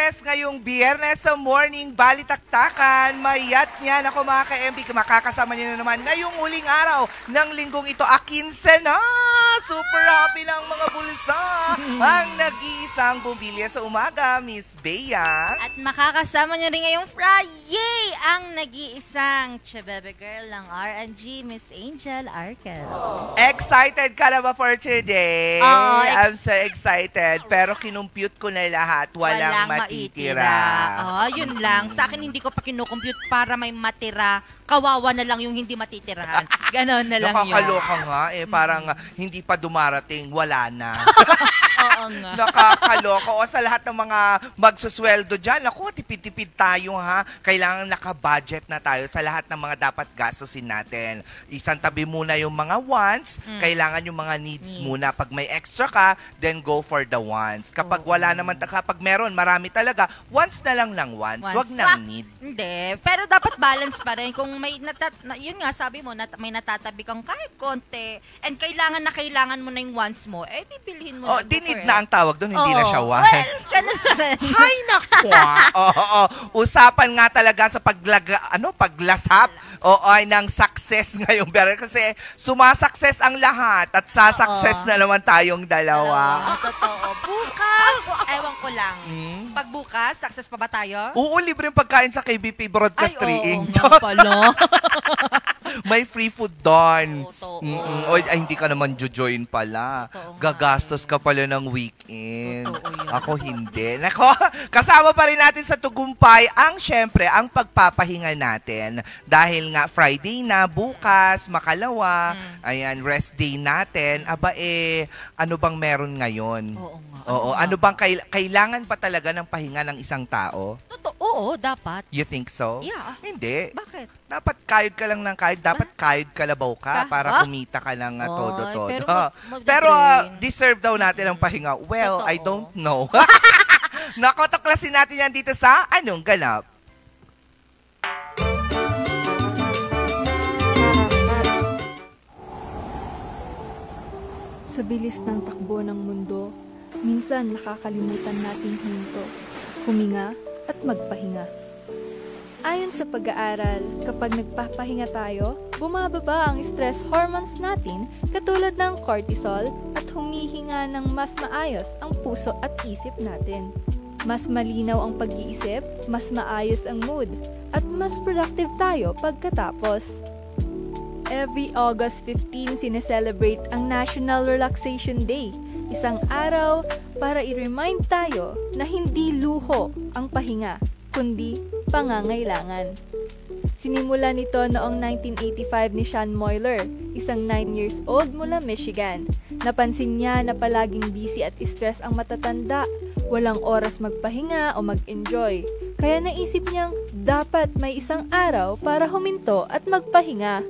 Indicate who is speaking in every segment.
Speaker 1: Biyernes, ngayong Biyernes sa morning, balitaktakan, mayat niyan ako mga ka-MB, makakasama niyo na naman ngayong huling araw ng linggong ito, 15 na! Super happy ng mga bulsa! Ang nag-iisang bumbilya sa umaga, Miss Bea.
Speaker 2: At makakasama niyo rin ngayong Friday, ang nag-iisang Chabebe Girl ng R&G, Miss Angel Arkel.
Speaker 1: Excited ka na ba for today?
Speaker 2: Oo,
Speaker 1: I'm so excited, pero kinumpute ko na lahat, walang matitira.
Speaker 2: Yun lang. Sa akin hindi ko pa kinukompute para may matira. Kawawa na lang yung hindi matitirahan. Ganon na lang yun.
Speaker 1: Nakakaloka nga parang hindi pa dumarating, wala na.
Speaker 2: Oo nga.
Speaker 1: Nakakaloka. O sa lahat ng mga magsusweldo dyan, ako, tipid-tipid tayo ha. Kailangan naka-budget na tayo sa lahat ng mga dapat gastusin natin. Isang tabi muna yung mga wants, kailangan yung mga needs muna. Pag may extra ka, then go for the wants. Kapag wala naman, kapag meron, marami talaga, wants na lang ng wants, wag ng need.
Speaker 2: Hindi. Pero dapat balance pa rin. Kung may, yun nga, sabi mo, may natatabi kang kahit konti, and kailangan mo na yung wants mo, eh, di bilhin mo.
Speaker 1: Dinid na ang tawag doon, hindi na siya wants.
Speaker 2: Well, ganun na rin.
Speaker 1: Hay nakwa! Usapan nga talaga sa paglasap ng success ngayong biyernes. Kasi sumasukses ang lahat at sasucess na naman tayong dalawa.
Speaker 2: Totoo. Bukas, ewan ko lang. Pag bukas, success pa ba tayo?
Speaker 1: Oo, libre yung pagkain sa KBP Broadcast 3. May free food doon. Ay, hindi ka naman join pala. Gagastos ka pala ng weekend. Ako hindi. Nako, kasama pa rin natin sa Tugumpay syempre, ang pagpapahinga natin. Dahil nga Friday na, bukas, makalawa, ayan, rest day natin. Ano bang meron ngayon? Oo, ano bang kailangan pa talaga ng pahinga ng isang tao?
Speaker 2: Oo, dapat.
Speaker 1: You think so?
Speaker 2: Yeah.
Speaker 1: Hindi.
Speaker 2: Bakit?
Speaker 1: Dapat kayod ka lang ng kayod. Dapat kayod kalabaw ka para kumita ka lang todo-todo. Pero deserve daw natin ang pahinga. Well, I don't know. Nakotoklasin natin yan dito sa Anong Ganap.
Speaker 3: Sa bilis ng takbo ng mundo, minsan nakakalimutan nating huminto, huminga at magpahinga. Ayon sa pag-aaral, kapag nagpapahinga tayo, bumababa ang stress hormones natin katulad ng cortisol at humihinga ng mas maayos ang puso at isip natin. Mas malinaw ang pag-iisip, mas maayos ang mood, at mas productive tayo pagkatapos. Every August 15, sineselebrate ang National Relaxation Day, isang araw para i-remind tayo na hindi luho ang pahinga, kundi pangangailangan. Sinimulan nito noong 1985 ni Sean Moyler, isang 9 years old mula Michigan. Napansin niya na palaging busy at stress ang matatanda, walang oras magpahinga o mag-enjoy. Kaya naisip niyang dapat may isang araw para huminto at magpahinga.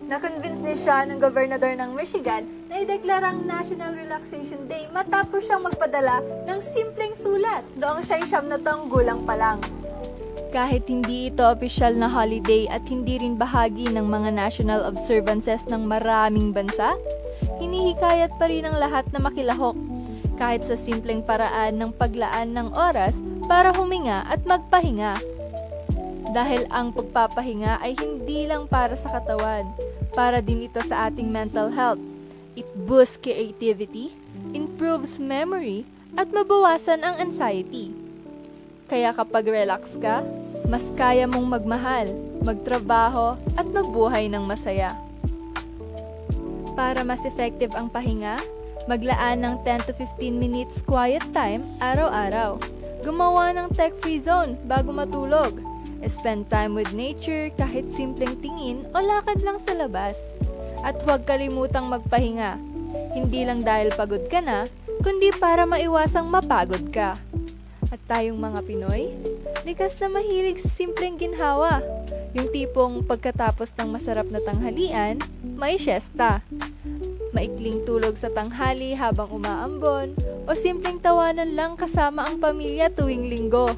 Speaker 3: Na-convince ni Sean, ang gobernador ng Michigan, na ideklarang National Relaxation Day matapos siyang magpadala ng simpleng sulat noong siya'y 9 taong gulang pa lang. Kahit hindi ito opisyal na holiday at hindi rin bahagi ng mga national observances ng maraming bansa, hinihikayat pa rin ang lahat na makilahok, kahit sa simpleng paraan ng paglaan ng oras para huminga at magpahinga. Dahil ang pagpapahinga ay hindi lang para sa katawan, para din ito sa ating mental health. It boosts creativity, improves memory, at mabawasan ang anxiety. Kaya kapag relax ka, mas kaya mong magmahal, magtrabaho, at mabuhay ng masaya. Para mas effective ang pahinga, maglaan ng 10 to 15 minutes quiet time araw-araw. Gumawa ng tech-free zone bago matulog. Spend time with nature kahit simpleng tingin o lakad lang sa labas. At huwag kalimutang magpahinga. Hindi lang dahil pagod ka na, kundi para maiwasang mapagod ka. At tayong mga Pinoy, likas na mahilig sa simpleng ginhawa. Yung tipong pagkatapos ng masarap na tanghalian, may siesta. Maikling tulog sa tanghali habang umaambon, o simpleng tawanan lang kasama ang pamilya tuwing linggo.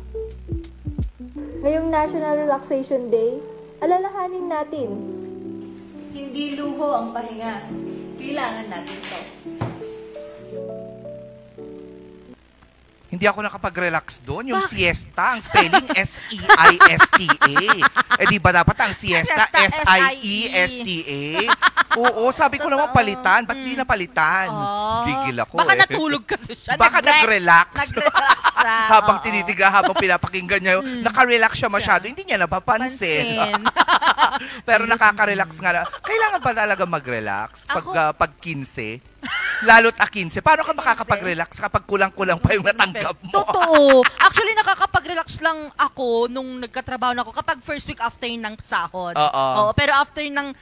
Speaker 3: Ngayong National Relaxation Day, alalahanin natin, hindi luho ang pahinga. Kailangan natin to.
Speaker 1: hindi ako nakapag-relax doon. Yung siesta, ang spelling S-E-I-S-T-A. Eh di ba dapat ang siesta S-I-E-S-T-A? Oo, sabi ko naman palitan. Ba't di napalitan? Gigil ako
Speaker 2: Baka natulog kasi siya.
Speaker 1: Baka nag-relax.
Speaker 2: Nag-relax siya.
Speaker 1: Habang tinitiga, habang pinapakinggan niya, naka-relax siya masyado. Hindi niya napapansin. Pero nakaka-relax nga. Kailangan ba talaga mag-relax pag 15? Lalo't 15. Paano ka makakapag-relax kapag kulang-kulang pa yung natanggap mo?
Speaker 2: Totoo. Actually, nakakapag-relax lang ako nung nagkatrabaho na ako kapag first week after ng sahod. Oo. Pero after ng,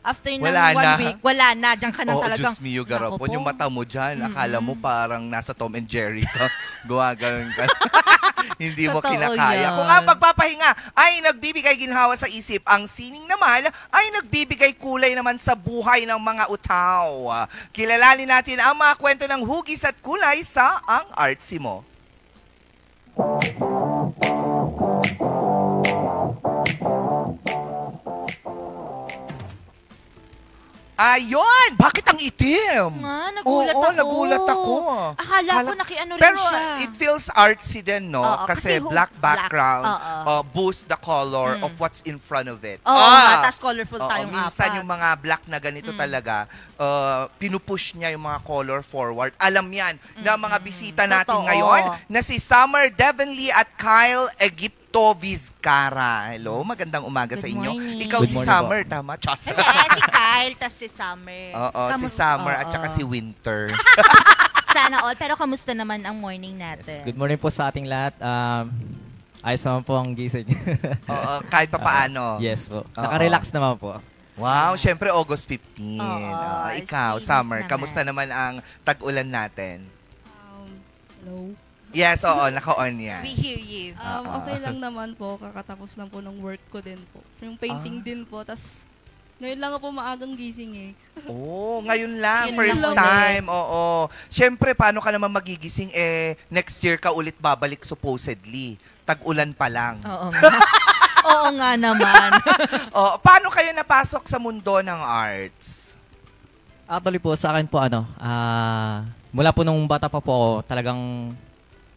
Speaker 2: after ng 1 week, wala na. Diyan ka na talagang.
Speaker 1: Diyos mio, garapon. Yung mata mo dyan, akala mo parang nasa Tom and Jerry ka. Gumagano'n ka. Hindi mo kinakaya. Kung ang pagpapahinga ay nagbibigay ginhawa sa isip, ang sining naman ay nagbibigay kulay naman sa buhay ng mga utaw. Kilalanin natin ang mga kwento ng hugis at kulay sa Ang Artsy Mo. Ayun! Bakit ang itim? Nagulat ako.
Speaker 2: Akala ko nakiano rin
Speaker 1: pero
Speaker 2: siya.
Speaker 1: Pero it feels artsy din, no? Kasi black background boosts the color of what's in front of it.
Speaker 2: Tapos colorful tayong
Speaker 1: minsan
Speaker 2: apat.
Speaker 1: yung mga black na ganito talaga, pinupush niya yung mga color forward. Alam yan na mga bisita natin ngayon na si Summer Devonly at Kyle Egipto Vizcara. Hello, magandang umaga sa inyo. Ikaw si Summer, tama?
Speaker 2: Si Kyle, tas si Summer.
Speaker 1: Oo, si Summer at saka si Winter.
Speaker 2: Sana all. Pero kamusta naman ang morning natin?
Speaker 4: Good morning po sa ating lahat. Ayos naman po ang gising.
Speaker 1: Oo, kahit pa paano.
Speaker 4: Yes po. Naka-relax naman po.
Speaker 1: Wow, syempre August 15. Ikaw, Summer,
Speaker 2: naman.
Speaker 1: kamusta naman ang tag-ulan natin?
Speaker 5: Hello?
Speaker 1: Yes, oo, naka-on yan.
Speaker 2: We hear you.
Speaker 5: Okay lang naman po. Kakatapos lang po ng work ko din po. Yung painting din po. Tapos, ngayon lang po maagang gising eh.
Speaker 1: Oo, ngayon lang.
Speaker 2: Yun
Speaker 1: First
Speaker 2: lang
Speaker 1: time. Oo. Siyempre, paano ka naman magigising? Next year ka ulit babalik supposedly. Tag-ulan pa lang.
Speaker 2: Oo nga. Oo nga naman.
Speaker 1: Paano kayo napasok sa mundo ng arts?
Speaker 4: Actually po, sa akin po mula po nung bata pa po ako, talagang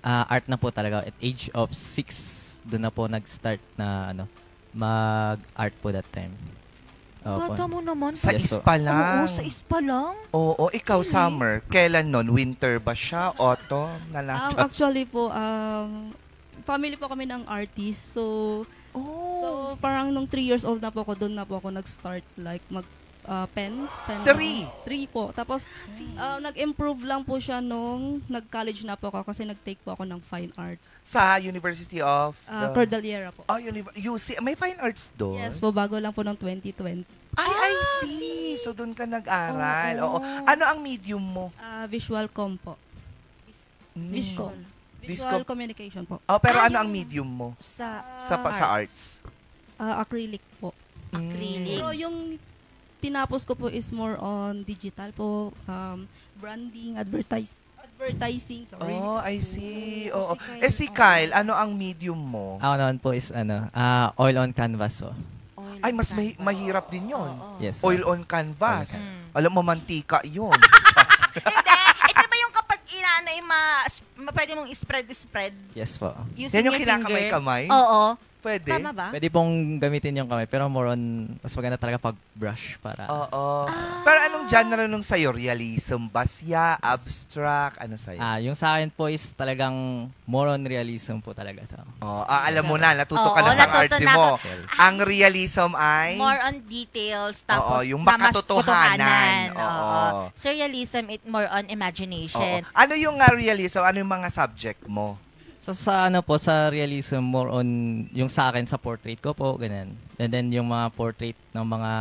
Speaker 4: art na po talaga. At age of 6, doon na po nag-start na mag-art po that time.
Speaker 2: Bata mo naman.
Speaker 1: Sa
Speaker 4: Yes,
Speaker 1: ISPA lang.
Speaker 2: Oo, sa ISPA lang.
Speaker 1: Oo, ikaw, Summer. Kailan nun? Winter ba siya? Autumn?
Speaker 5: Actually po, family po kami ng artist. So parang nung 3 years old na po ako, doon na po ako nag-start like pen.
Speaker 1: 3
Speaker 5: po. Tapos, nag-improve lang po siya nung nag-college na po ako kasi nag-take po ako ng fine arts.
Speaker 1: Sa University of?
Speaker 5: Cordillera po.
Speaker 1: UC. May fine arts doon?
Speaker 5: Yes po, bago lang po ng 2020.
Speaker 1: I see. So, doon ka nag-aral. Oo. Ano ang medium mo?
Speaker 5: Visual com po. Viscom. Visual communication po.
Speaker 1: Pero ano ang medium mo?
Speaker 2: Sa
Speaker 1: arts?
Speaker 5: Acrylic po.
Speaker 2: Acrylic.
Speaker 5: Pero yung tinapos ko po is more on digital po, branding, advertising. Sorry.
Speaker 1: I see. Oo. Si Kyle, ano ang medium mo?
Speaker 4: Ako naman po is oil on canvas po.
Speaker 1: Ay, mas mahirap din yon.
Speaker 4: Yes.
Speaker 1: Oil on canvas. Alam mo, mantika yun.
Speaker 2: Hindi. Ito ba yung kapag pwede mong spread?
Speaker 4: Yes po.
Speaker 2: Using
Speaker 1: Yan yung
Speaker 2: your
Speaker 1: kinakamay-kamay?
Speaker 2: Oo.
Speaker 1: Pwede.
Speaker 2: Tama ba?
Speaker 4: Pwede pong gamitin yung kamay, pero more on, mas maganda talaga pag brush para...
Speaker 1: Oo. Pero anong genre nung sa'yo? Realism, basya, abstract, ano sa'yo?
Speaker 4: Yung sa akin po is talagang more on realism po talaga.
Speaker 1: Alam mo na, natuto ka na sa artsy mo. Ang realism ay?
Speaker 2: More on details, tapos
Speaker 1: yung makatotohanan.
Speaker 2: Surrealism, it more on imagination.
Speaker 1: Ano yung realism? Ano yung mga subject mo?
Speaker 4: Sa realism, more on yung sa akin, sa portrait ko po, ganun. And then yung mga portrait ng mga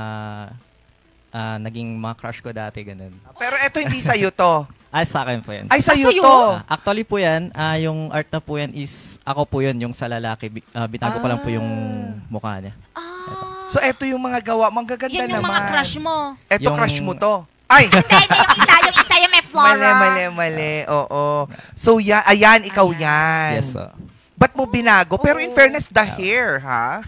Speaker 4: naging mga crush ko dati, ganun.
Speaker 1: Pero eto hindi sa'yo to.
Speaker 4: Sa akin po yan.
Speaker 1: Ay, sa'yo to?
Speaker 4: Actually po yan, yung art na po yan is, ako po yun, yung sa lalaki. Binago ko lang po yung mukha niya.
Speaker 1: So eto yung mga gawa, mga gaganda naman.
Speaker 2: Yan yung mga crush mo.
Speaker 1: Eto crush mo to. Ay!
Speaker 2: Yung isa yung may flora.
Speaker 1: Mali. Oo. So, ayan, ikaw yan.
Speaker 4: Yes,
Speaker 1: Ba't mo binago? Pero in fairness, the hair, ha?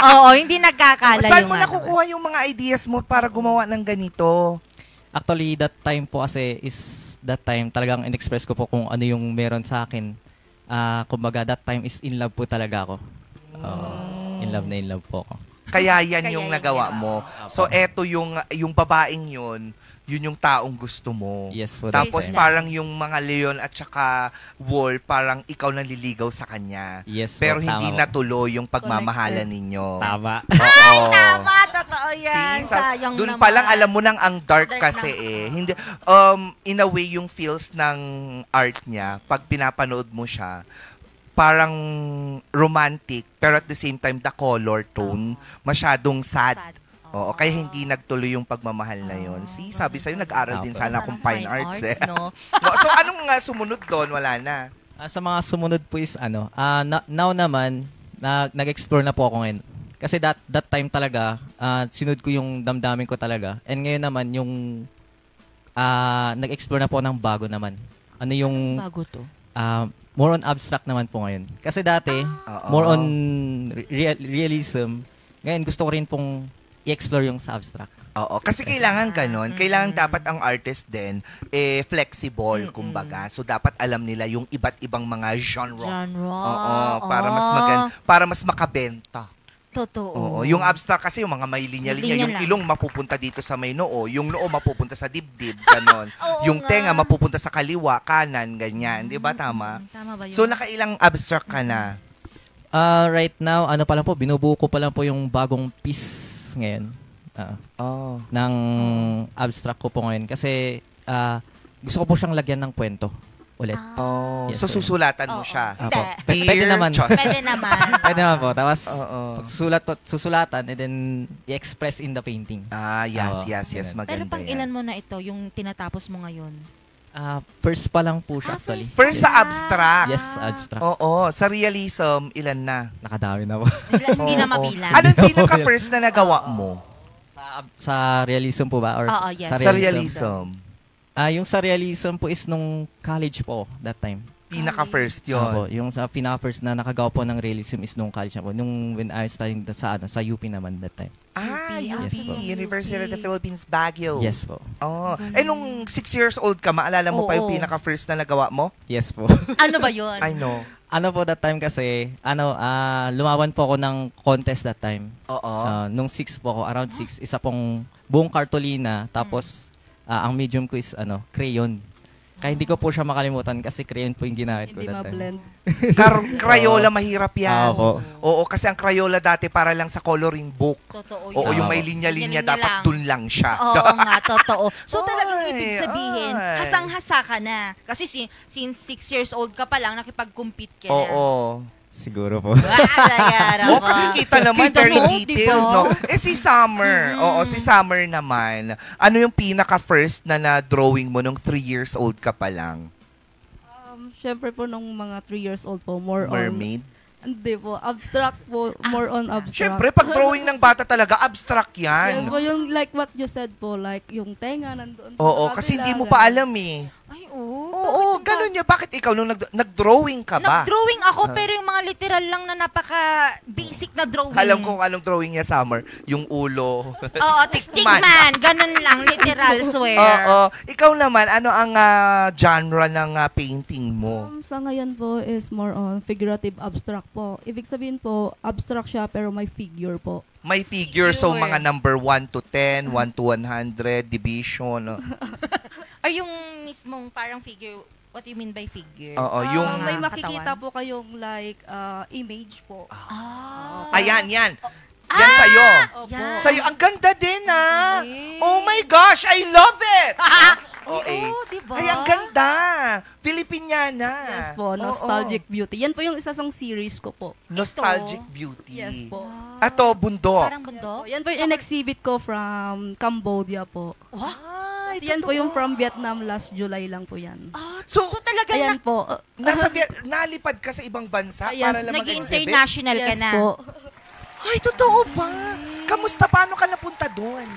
Speaker 2: Oo, hindi nagkakala
Speaker 1: Saan
Speaker 2: yung
Speaker 1: mo nakukuha yung mga ideas mo para gumawa ng ganito?
Speaker 4: Actually, that time po kasi is that time talagang in-express ko po kung ano yung meron sa akin. Kumbaga, that time is in love po talaga ako. In love po ako.
Speaker 1: Kaya yan yung nagawa mo. So, eto yung babaeng yun yung taong gusto mo.
Speaker 4: Yes po.
Speaker 1: Tapos parang yung mga leon at saka wolf, parang ikaw naliligaw sa kanya.
Speaker 4: Yes po,
Speaker 1: pero hindi natuloy yung pagmamahalan ninyo.
Speaker 4: Tama.
Speaker 1: Oo.
Speaker 2: Tama, totoo yan. Sayang
Speaker 1: doon
Speaker 2: naman.
Speaker 1: pa lang alam mo nang ang dark kasi Hindi, in a way, yung feels ng art niya, pag pinapanood mo siya, parang romantic, pero at the same time, the color tone, masyadong sad. Oo, kaya hindi nagtuloy yung pagmamahal na yun. Sabi sa'yo, nag-aral din sana akong fine arts eh.
Speaker 2: No?
Speaker 1: So, anong sumunod doon? Wala na.
Speaker 4: Sa mga sumunod po is now naman, nag-explore na po ako ngayon. Kasi that time talaga, sinunod ko yung damdamin ko talaga. And ngayon naman, yung nag-explore na po ng bago naman. Ano yung...
Speaker 2: Bago to?
Speaker 4: More on abstract naman po ngayon. Kasi dati, more on realism. Ngayon, gusto ko rin pong i-explore yung sa abstract.
Speaker 1: Oo, kasi kailangan ganun. Kailangan dapat ang artist din flexible, kumbaga. So dapat alam nila yung iba't ibang mga genre. Oo, para mas makabenta.
Speaker 2: Totoo.
Speaker 1: Oo, yung abstract kasi yung mga may linya-linya, yung ilong mapupunta dito sa may noo, yung noo mapupunta sa dibdib, ganon. Yung tenga mapupunta sa kaliwa, kanan, ganyan, 'di ba tama?
Speaker 2: Tama ba yun?
Speaker 1: So nakailang abstract ka na?
Speaker 4: Right now, pa lang po, binubuo ko pa lang po yung bagong piece ngayon. Ng abstract ko po ngayon. Kasi gusto ko po siyang lagyan ng kwento ulit.
Speaker 1: Yes, so susulatan mo siya?
Speaker 4: Pwede naman.
Speaker 2: Pwede naman.
Speaker 4: Pwede naman po. Tapos, susulatan and then i-express in the painting.
Speaker 1: Yes. Maganda.
Speaker 2: Pero pang ilan mo na ito, yung tinatapos mo ngayon?
Speaker 4: First pa lang po siya actually.
Speaker 1: First sa abstract?
Speaker 4: Yes, abstract.
Speaker 1: Oo. Sa realism, ilan na?
Speaker 4: Nakadami na po.
Speaker 2: Hindi na mabilang.
Speaker 1: Anong pinaka-first na nagawa mo?
Speaker 4: Sa realism po ba? Or
Speaker 2: yes.
Speaker 1: Sa realism.
Speaker 4: Yung sa realism po is nung college po that time.
Speaker 1: Pinaka-first yun?
Speaker 4: Yung sa pinaka-first na nakagawa po ng realism is nung college na po. Nung when I was studying sa UP naman that time.
Speaker 1: UP.
Speaker 4: Yes,
Speaker 1: University of the Philippines, Baguio.
Speaker 4: Yes po.
Speaker 1: Nung 6 years old ka, maalala mo pa yung pinaka-first na nagawa mo?
Speaker 4: Yes po.
Speaker 2: Ano ba yun?
Speaker 1: I know.
Speaker 4: Po that time kasi, lumawan po ako ng contest that time. Nung 6 po ako, around 6, isa pong buong cartolina, tapos ang medium ko is crayon. Kaya hindi ko po siya makalimutan kasi crayon po yung ginamit ko that time.
Speaker 1: Crayola, mahirap yan.
Speaker 4: Oo,
Speaker 1: kasi ang Crayola dati para lang sa coloring book.
Speaker 2: Totoo
Speaker 1: Oo, yung may linya-linya, dapat dun lang siya.
Speaker 2: Oo nga, totoo. So talagang ibig sabihin, hasang-hasa ka na. Kasi since 6 years old ka pa lang, nakipag-compete ka na.
Speaker 1: Oo.
Speaker 4: Siguro po.
Speaker 1: Kasi kita naman, very detailed, no? Si Summer. Si Summer naman. Ano yung pinaka-first na drawing mo nung 3 years old ka pa lang?
Speaker 5: Syempre po, nung mga 3 years old po, more
Speaker 1: Mermaid?
Speaker 5: Hindi po. Abstract po. More on abstract.
Speaker 1: Syempre, pag drawing ng bata talaga, abstract yan.
Speaker 5: Yes po, yung like what you said po, like yung tenga nandoon.
Speaker 1: Oo, kasi hindi mo pa alam eh.
Speaker 2: Ay, oo.
Speaker 1: Oo, ganun niya. Bakit ikaw nung nag-drawing ka ba?
Speaker 2: Nag-drawing ako, pero yung mga literal lang na napaka-basic na drawing.
Speaker 1: Alam ko anong drawing niya, Summer. Yung ulo.
Speaker 2: Oo, stickman. Ganun lang, literal, swear.
Speaker 1: Oo. Ikaw naman, ano ang genre ng painting mo?
Speaker 5: Sa ngayon po is more on figurative abstract po. Ibig sabihin po, abstract siya pero may figure po.
Speaker 1: May figure, so mga number 1 to 10, 1 to 100, division.
Speaker 2: Or yung mismong parang figure, what do you mean by figure?
Speaker 1: Oo, yung...
Speaker 5: may makikita po kayong like image po.
Speaker 1: Ayan, yan. Yan sa'yo.
Speaker 2: Yan.
Speaker 1: Sa'yo, ang ganda din Oh my gosh, I love it!
Speaker 2: Diba?
Speaker 1: Ay, ang ganda. Filipiniana.
Speaker 5: Yes po, Nostalgic Beauty. Yan po yung isa sang series ko po.
Speaker 1: Nostalgic Beauty.
Speaker 5: Yes po.
Speaker 1: Ato, bundok.
Speaker 2: Parang bundok?
Speaker 5: Yan po yung in-exhibit ko from Cambodia po.
Speaker 1: Ay,
Speaker 5: Yan po yung from Vietnam last July lang po yan.
Speaker 1: So
Speaker 2: talaga
Speaker 5: Ayan po.
Speaker 1: nalipad ka sa ibang bansa
Speaker 5: Yes,
Speaker 1: para lang mag-exhibit?
Speaker 2: Nag-international ka
Speaker 5: Yes
Speaker 2: na.
Speaker 5: po.
Speaker 1: Ay, totoo ba? Kamusta? Paano ka napunta doon?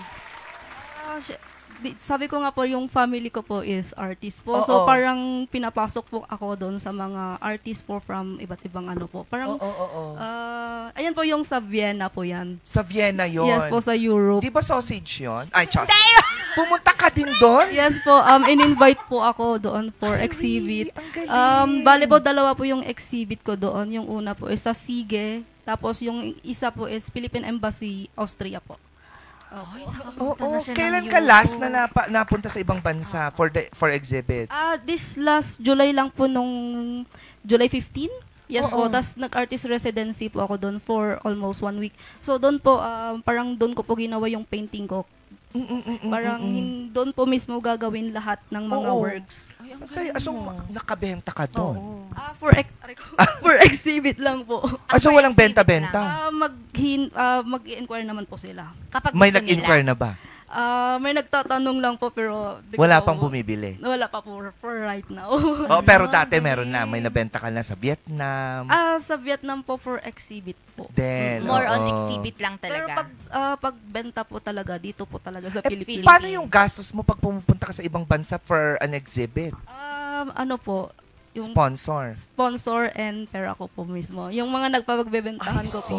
Speaker 5: sabi ko nga po, yung family ko po is artist po.
Speaker 1: Oo.
Speaker 5: So parang pinapasok po ako doon sa mga artist po from iba't ibang ano po. Parang, ayan po yung sa Vienna po yan.
Speaker 1: Sa Vienna yon.
Speaker 5: Yes po, sa Europe.
Speaker 1: Di ba sausage yon? Ay, chas. Pumunta ka din doon?
Speaker 5: Yes po, in-invite po ako doon for exhibit.
Speaker 1: Ang galing.
Speaker 5: Bale po, dalawa po yung exhibit ko doon. Yung una po is sa Sige, tapos yung isa po is Philippine Embassy, Austria po.
Speaker 1: Oo, kailan ka last na napunta sa ibang bansa for exhibit?
Speaker 5: This last July lang po nung July 15. Yes po, tas nag-artist residency po ako doon for almost 1 week. So doon po, parang doon ko po ginawa yung painting ko. Parang doon po mismo gagawin lahat ng mga works.
Speaker 1: So, nakabenta ka doon?
Speaker 5: For exhibit lang po.
Speaker 1: So, walang benta-benta?
Speaker 5: Mag-inquire naman po sila.
Speaker 2: Kapag
Speaker 1: may nag-inquire na ba?
Speaker 5: May nagtatanong lang po pero...
Speaker 1: Wala pang bumibili?
Speaker 5: Wala pa po for right now.
Speaker 1: Pero dati meron na. May nabenta ka na sa Vietnam?
Speaker 5: Sa Vietnam po for exhibit po.
Speaker 2: More on exhibit lang talaga.
Speaker 5: Pero pag benta po talaga, dito po talaga sa Pilipinas.
Speaker 1: Paano yung gastos mo pag pumupunta ka sa ibang bansa for an exhibit?
Speaker 5: Ano po? Yung sponsor and pera ko po mismo. Yung mga nagpapagbebentahan ko po.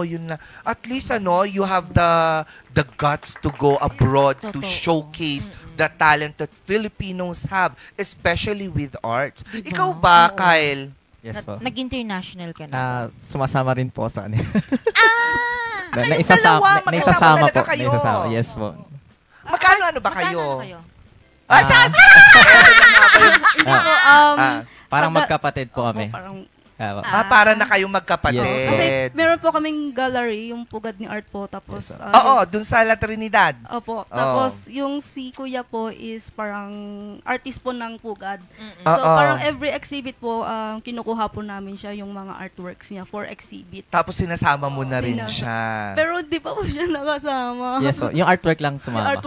Speaker 1: Yun na. At least you have the guts to go abroad to showcase the talent that Filipinos have, especially with arts. Ikaw ba, Kyle?
Speaker 4: Yes po.
Speaker 2: Nag-international ka na?
Speaker 4: Sumasama rin po sa kanila.
Speaker 1: Kayong dalawa,
Speaker 4: naisasama
Speaker 1: talaga
Speaker 4: po.
Speaker 1: kayo.
Speaker 4: Yes po.
Speaker 1: Magkano ba kayo?
Speaker 4: Parang magkapatid po kami.
Speaker 1: Para na kayong magkapatid.
Speaker 4: Yes.
Speaker 5: Kasi meron po kaming gallery, yung pugad ni art po. Tapos,
Speaker 1: dun sa La Trinidad.
Speaker 5: Opo. Tapos, yung si Kuya po is parang artist po ng pugad. So, parang every exhibit po, kinukuha po namin siya, yung mga artworks niya for exhibit.
Speaker 1: Tapos, sinasama mo na rin siya.
Speaker 5: Pero di pa po siya nakasama.
Speaker 4: Yes, yung artwork lang sumama.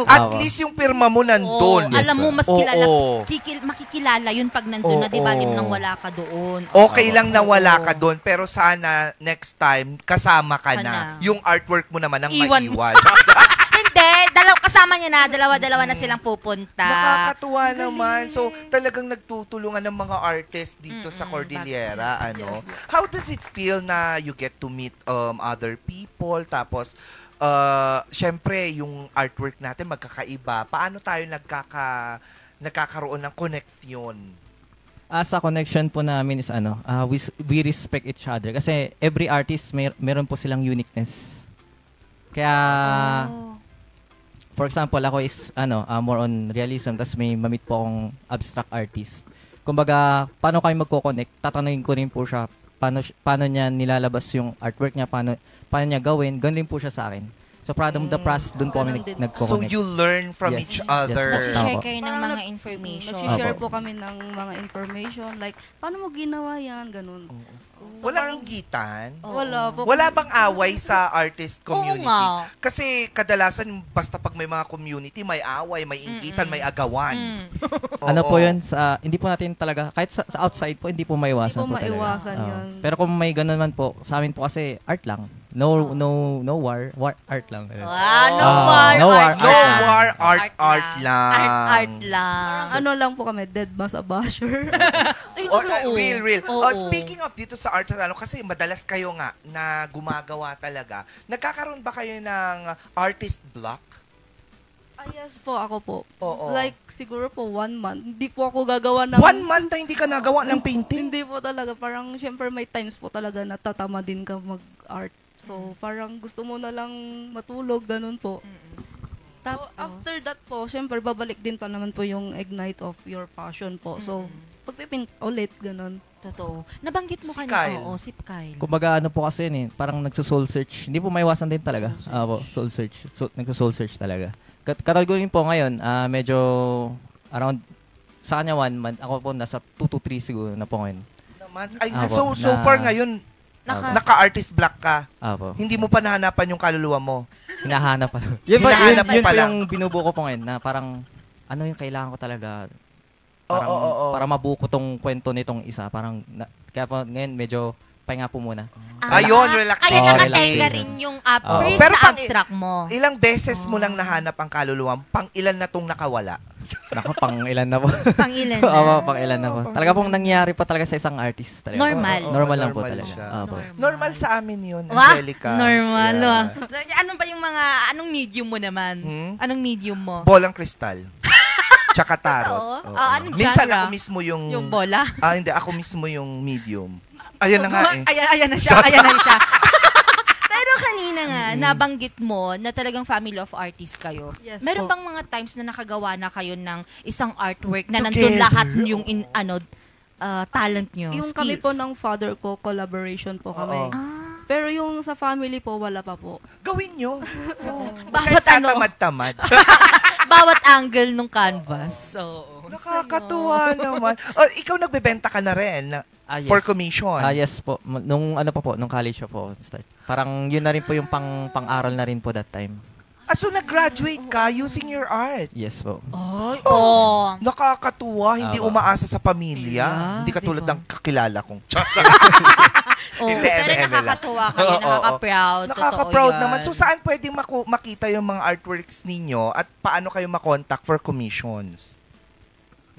Speaker 1: At least yung pirma mo nandun.
Speaker 2: Alam mo, mas kilala. Makikilala yun pag nandun na, di ba, nang wala ka doon.
Speaker 1: Okay lang na wala ka doon, pero sana next time kasama ka na. Yung artwork mo naman ang maiwan.
Speaker 2: Hindi, kasama niya na, dalawa-dalawa na silang pupunta.
Speaker 1: Nakakatuwa naman. So, talagang nagtutulungan ng mga artists dito sa Cordillera. How does it feel na you get to meet other people? Tapos, syempre, yung artwork natin magkakaiba. Paano tayo nagkakaroon ng connection?
Speaker 4: Sa connection po namin is we respect each other. Kasi every artist meron po silang uniqueness. Kaya, for example, ako is more on realism, tapos may mamit po akong abstract artist. Kumbaga, paano kayo magko-connect? Tatanungin ko rin po siya, paano niya nilalabas yung artwork niya, paano niya gawin, ganun rin po siya sa akin. So, the process, dun po kami nagko-connect.
Speaker 1: So, you learn from each other.
Speaker 2: Nag-share kayo ng mga information.
Speaker 5: Nag-share po kami ng mga information. Like, paano mo ginawa yan? Ganun.
Speaker 1: So, walang inggitan?
Speaker 5: Wala po.
Speaker 1: Wala bang away sa artist community?
Speaker 2: Oo nga.
Speaker 1: Kasi kadalasan, basta pag may mga community, may away, may inggitan, may agawan.
Speaker 4: Ano po yun? Hindi po natin talaga, kahit sa outside po, hindi po maiwasan po talaga.
Speaker 5: Hindi po maiwasan yun.
Speaker 4: Pero kung may ganun man po, sa amin po kasi art lang. No war, art lang.
Speaker 2: No war,
Speaker 1: art lang.
Speaker 2: Art lang.
Speaker 5: Ano lang po kami, dead mass basher.
Speaker 1: Real. Speaking of dito sa art, kasi madalas kayo nga na gumagawa talaga, nagkakaroon ba kayo ng artist block?
Speaker 5: Yes po, ako po.
Speaker 1: Oo.
Speaker 5: Like, siguro po 1 month. Hindi po ako gagawa ng...
Speaker 1: 1 month na hindi ka nagawa ng painting?
Speaker 5: Hindi po talaga. Parang, syempre may times po talaga natatama din ka mag-art. So, parang gusto mo na lang matulog, ganun po. Tapos, after that po, syempre babalik din pa naman po yung ignite of your passion po. So, pagpipint ulit, ganun.
Speaker 2: Totoo. Nabanggit mo
Speaker 1: Si
Speaker 2: kanina.
Speaker 1: Kyle.
Speaker 2: Oo, si Kyle.
Speaker 4: Kumbaga po kasi parang nagso-soul search. Hindi po maiwasan din talaga. Soul search. Nagso-soul search talaga. Katagawin po ngayon, medyo around, sa kanya 1 month, ako po nasa 2 to 3 siguro na po ngayon.
Speaker 1: So far ngayon, naka-artist block ka.
Speaker 4: Apo.
Speaker 1: Hindi mo pa nahanapan yung kaluluwa mo.
Speaker 4: Hinahanap pa. Yun po yung binubuo ko po ngayon na parang ano yung kailangan ko talaga para mabuo ko tong kwento nitong isa. Kaya po ngayon medyo pahinga po muna.
Speaker 1: Ayun, relaxation.
Speaker 2: Kaya nakatenga rin yung first
Speaker 1: pero
Speaker 2: na abstract mo.
Speaker 1: Ilang beses mo lang nahanap ang kaluluwa, pang ilan na tong nakawala?
Speaker 4: Naku, pang ilan na po.
Speaker 2: Pang ilan na.
Speaker 4: Oo, pang ilan na po. Talaga pong nangyari pa talaga sa isang artist. Talaga.
Speaker 2: Normal.
Speaker 4: Normal lang po talaga.
Speaker 1: Normal sa amin yun, Angelica.
Speaker 2: Normal. Yeah. Ano ba yung mga, anong medium mo naman? Anong medium mo?
Speaker 1: Bolang kristal. Tsaka tarot.
Speaker 2: Anong
Speaker 1: Minsan
Speaker 2: genre?
Speaker 1: ako mismo yung...
Speaker 2: Yung bola?
Speaker 1: Hindi. Ako mismo yung medium. Ayan na nga eh.
Speaker 2: Ayan na siya. Pero kanina nga, nabanggit mo na talagang family of artists kayo.
Speaker 5: Yes,
Speaker 2: Meron
Speaker 5: po.
Speaker 2: bang mga times na nakagawa na kayo ng isang artwork na nandun lahat yung talent nyo,
Speaker 5: Yung
Speaker 2: skills?
Speaker 5: kami po ng father ko, collaboration po kami. Pero yung sa family po, wala pa po.
Speaker 1: Gawin nyo.
Speaker 2: Bawat
Speaker 1: tatamad-tamad.
Speaker 2: Bawat angle ng canvas.
Speaker 1: Nakakatuwa naman. Ikaw nagbebenta ka na rin
Speaker 4: Yes.
Speaker 1: for commission.
Speaker 4: Yes po. Nung nung college po start. Parang yun na rin po yung pang-aral na rin po that time.
Speaker 1: So nag-graduate ka using your art?
Speaker 4: Yes po.
Speaker 1: Nakakatuwa, hindi umaasa sa pamilya. Hindi katulad ng kakilala kong.
Speaker 2: Pero nakakatuwa kayo, nakaka-proud.
Speaker 1: Nakaka-proud naman. So saan pwedeng makita yung mga artworks ninyo at paano kayo makontak for commissions?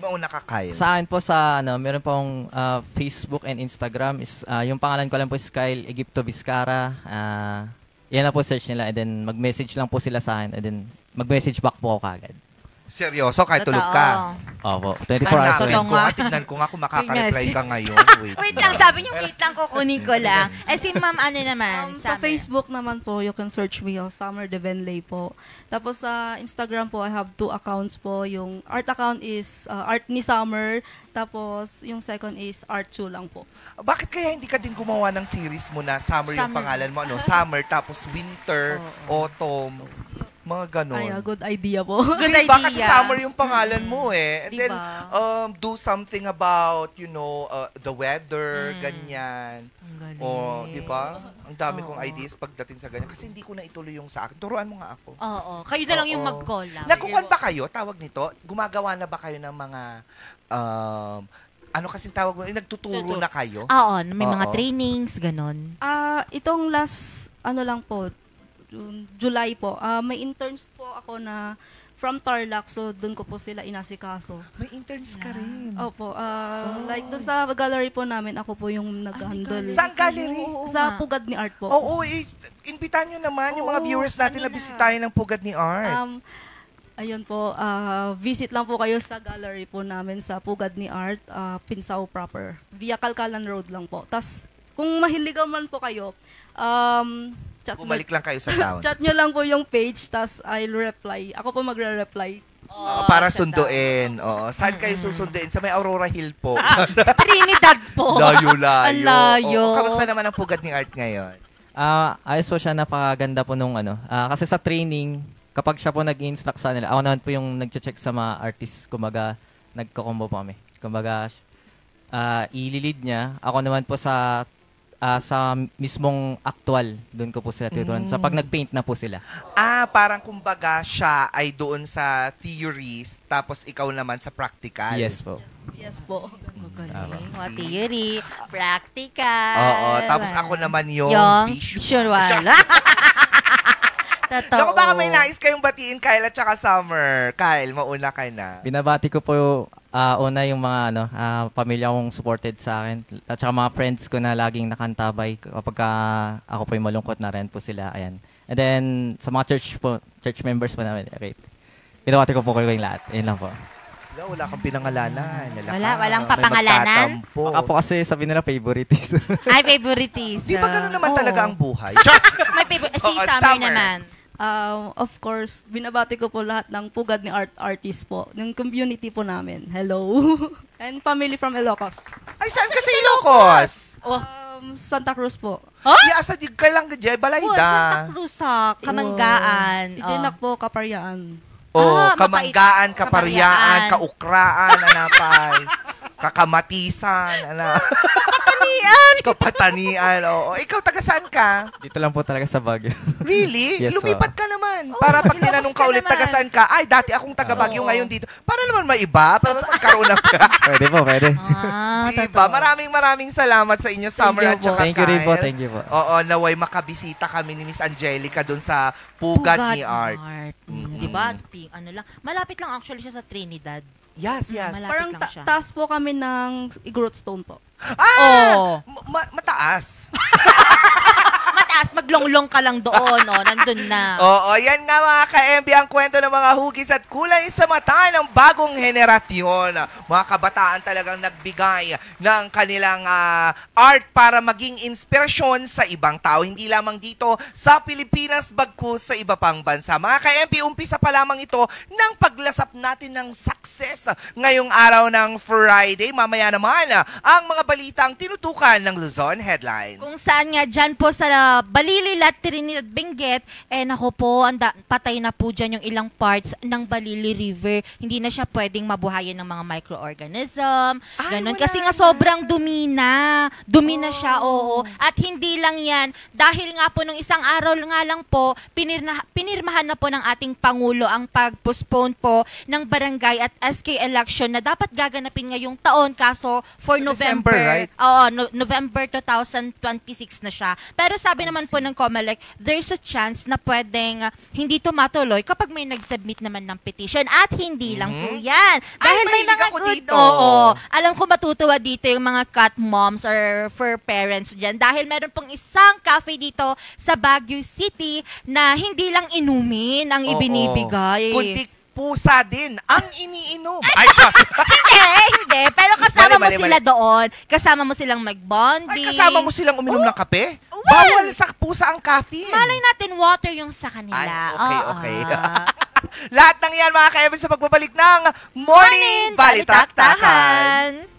Speaker 1: Mauna ka, Kyle.
Speaker 4: Sa akin po meron pong Facebook and Instagram. Yung pangalan ko lang po is Kyle Egipto Vizcara. Yan na po search nila and then mag-message lang po sila sa akin and then mag-message back po ako kagad.
Speaker 1: Seryoso? Kahit tulog ka?
Speaker 4: Opo. 24 hours.
Speaker 1: Tignan ko nga kung makaka-reply ka ngayon.
Speaker 2: Wait lang, sabi niyo, wait lang, kukunin ko lang. Si ma'am, naman?
Speaker 5: Sa Facebook naman po, you can search me yung Summer Devenlay po. Tapos sa Instagram po, I have 2 accounts po. Yung art account is Art ni Summer. Tapos yung second is Art Chu lang po.
Speaker 1: Bakit kaya hindi ka din gumawa ng series mo na Summer yung pangalan mo? Summer, tapos Winter, Autumn, mga ganon.
Speaker 5: Good idea po.
Speaker 2: Good
Speaker 1: diba?
Speaker 2: idea.
Speaker 1: Kasi Summer yung pangalan mo eh. And then,
Speaker 2: Diba?
Speaker 1: do something about, the weather, ganyan. O, di ba? Ang dami kong ideas pagdating sa ganyan. Kasi hindi ko na ituloy yung sa akin. Turuan mo nga ako.
Speaker 2: Kayo na lang yung mag-collab.
Speaker 1: Nagkukuhan ba kayo? Tawag nito? Gumagawa na ba kayo ng mga, ano kasing tawag mo? Nagtuturo na kayo?
Speaker 2: May mga trainings, ganon.
Speaker 5: Itong last, lang po, July po, may interns po ako na from Tarlac, so doon ko po sila inasikaso.
Speaker 1: May interns ka rin?
Speaker 5: Opo. Like doon sa gallery po namin, ako po yung nag-handle.
Speaker 1: Saan gallery?
Speaker 5: Sa Pugad ni Art po.
Speaker 1: Imbitan nyo naman yung mga viewers natin na bisitahin ng Pugad ni Art.
Speaker 5: Ayun po, visit lang po kayo sa gallery po namin sa Pugad ni Art, Pinsao proper. Via Calcalan Road lang po. Tas kung mahiligaw man po kayo,
Speaker 1: bumalik lang kayo sa town.
Speaker 5: Chat nyo lang po yung page, tas I'll reply. Ako po magre-reply.
Speaker 1: Para sunduin. Saan kayo susunduin? Sa may Aurora Hill po.
Speaker 2: Sa Trinidad po.
Speaker 1: Layo-layo.
Speaker 2: Ang layo.
Speaker 1: Kamusta naman ang Pugad ni Art ngayon?
Speaker 4: Ayos po siya, napakaganda po nung kasi sa training, kapag siya po nag-instruct sa nila, ako naman po yung nag-check sa mga artists, kumbaga, nagko-combo po kami. Kumbaga, ililid niya. Ako naman po sa mismong actual, doon ko po sila tuturuan. Sa pag nag-paint na po sila.
Speaker 1: Parang kumbaga siya ay doon sa theories, tapos ikaw naman sa practical.
Speaker 4: Yes po.
Speaker 5: Yes po.
Speaker 2: Theory, practical.
Speaker 1: Tapos ako naman yung visual.
Speaker 2: Totoo.
Speaker 1: Naku, baka may nais kayong batiin, Kyle at saka Summer. Kyle, mauna ka na.
Speaker 4: Binabati ko po una yung mga pamilya kong supported sa akin at saka mga friends ko na laging nakantabay kapag ako po yung malungkot na rin po sila. Ayan. And then sa mga church members po namin. Okay. Binabati ko po kayo yung lahat. Ayun lang po.
Speaker 1: Wala kang pinangalanan.
Speaker 2: Walang papangalanan?
Speaker 4: Baka po kasi sabi nila favorites.
Speaker 2: Ay, favorites.
Speaker 1: Di ba gano'n naman talaga ang buhay?
Speaker 2: May favorite. Si Summer naman.
Speaker 5: Of course, binabati ko po lahat ng Pugad ni Art artist po. Yung community po namin. Hello. And family from Ilocos.
Speaker 1: Ay, saan ka sa Ilocos?
Speaker 5: Santa Cruz po.
Speaker 1: Asa di ka lang gadya, Balayda.
Speaker 2: Santa Cruz Kamanggaan.
Speaker 5: Ijenak po, Kaparyaan.
Speaker 1: Kamanggaan, Kaparyaan, Kaukraan, Anapay. kakamatisan, ano.
Speaker 2: Kapatanian.
Speaker 1: Oo. Ikaw, taga saan ka?
Speaker 4: Dito lang po talaga sa Baguio.
Speaker 1: Really?
Speaker 4: Yes,
Speaker 1: Lumipat ka naman. Para pag tinanong ka ulit, taga saan ka? Ay, dati akong taga Baguio, ngayon dito. Para naman maiba. Para magkaroon na
Speaker 4: Pwede po, pwede.
Speaker 1: diba? Maraming salamat sa inyo, Summer at saka
Speaker 4: Thank you rin po, thank you po.
Speaker 1: Oo, naway makabisita kami ni Miss Angelica doon sa Pugad ni Art.
Speaker 2: Diba? Ano lang. Malapit lang actually siya sa Trinidad.
Speaker 1: Yes.
Speaker 5: Parang taas po kami ng Growth Stone po.
Speaker 1: Mataas.
Speaker 2: Mataas, maglonglong ka lang doon, nandun na.
Speaker 1: Oo, yan nga mga ka-MB ang kwento ng mga hugis at kulay sa mata ng bagong henerasyon. Mga kabataan talagang nagbigay ng kanilang art para maging inspirasyon sa ibang tao. Hindi lamang dito sa Pilipinas, bagkus sa iba pang bansa. Mga ka-MB, umpisa pa lamang ito ng paglasap natin ng success ngayong araw ng Friday. Mamaya naman ang mga balitang tinutukan ng Luzon Headlines.
Speaker 2: Kung saan nga dyan po sa Balililat, Trinidad, Benguet, nako po, patay na po dyan yung ilang parts ng Balili River. Hindi na siya pwedeng mabuhayan ng mga microorganism. Ganun. Kasi nga sobrang dumi na. Dumi na siya, oo. At hindi lang yan. Dahil nga po nung isang araw nga lang po, pinirmahan na po ng ating Pangulo ang pag-postpone po ng barangay at SK election na dapat gaganapin ngayong taon. Kaso for November,
Speaker 1: right?
Speaker 2: Oo, November 2026 na siya. Pero sabi naman po ng COMELEC, there's a chance na pwedeng hindi tumatuloy kapag may nag-submit naman ng petition. At hindi lang po yan. Dahil may mga
Speaker 1: dito.
Speaker 2: Oo. Alam ko matutuwa dito yung mga cat moms or fur parents dyan. Dahil meron pong isang cafe dito sa Baguio City na hindi lang inumin ang ibinibigay.
Speaker 1: Kundi pusa din ang iniinom. Ay, Diyos!
Speaker 2: Hindi. Pero kasama mo sila doon. Kasama mo silang mag-bonding.
Speaker 1: Ay, kasama mo silang uminom ng kape? Bawal sa pusa ang caffeine.
Speaker 2: Malay natin water yung sa kanila.
Speaker 1: Ay, okay. Lahat ng yan, mga ka-MB, sa pagbabalik ng Morning Balitaktakan.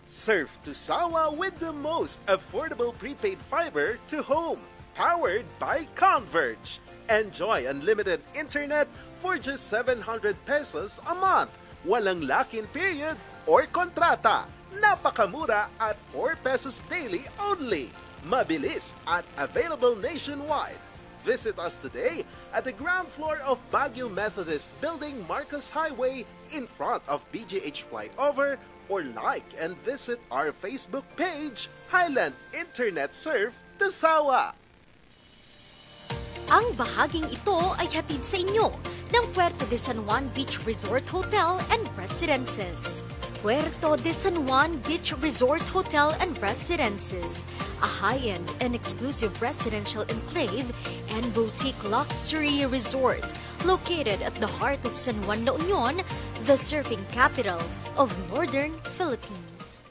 Speaker 6: Surf to Sawa with the most affordable prepaid fiber to home. Powered by Converge. Enjoy unlimited internet for just 700 pesos a month. Walang lock-in period or kontrata. Napakamura at 4 pesos daily only. Mabilis at available nationwide. Visit us today at the ground floor of Baguio Methodist Building, Marcos Highway, in front of BGH Flyover, or like and visit our Facebook page, Highland Internet Surf to Sawa.
Speaker 7: Ang bahaging ito ay hatid sa inyo ng Puerto de San Juan Beach Resort Hotel and Residences. Puerto de San Juan Beach Resort Hotel and Residences, a high-end and exclusive residential enclave and boutique luxury resort located at the heart of San Juan, La Union, the surfing capital of Northern Philippines.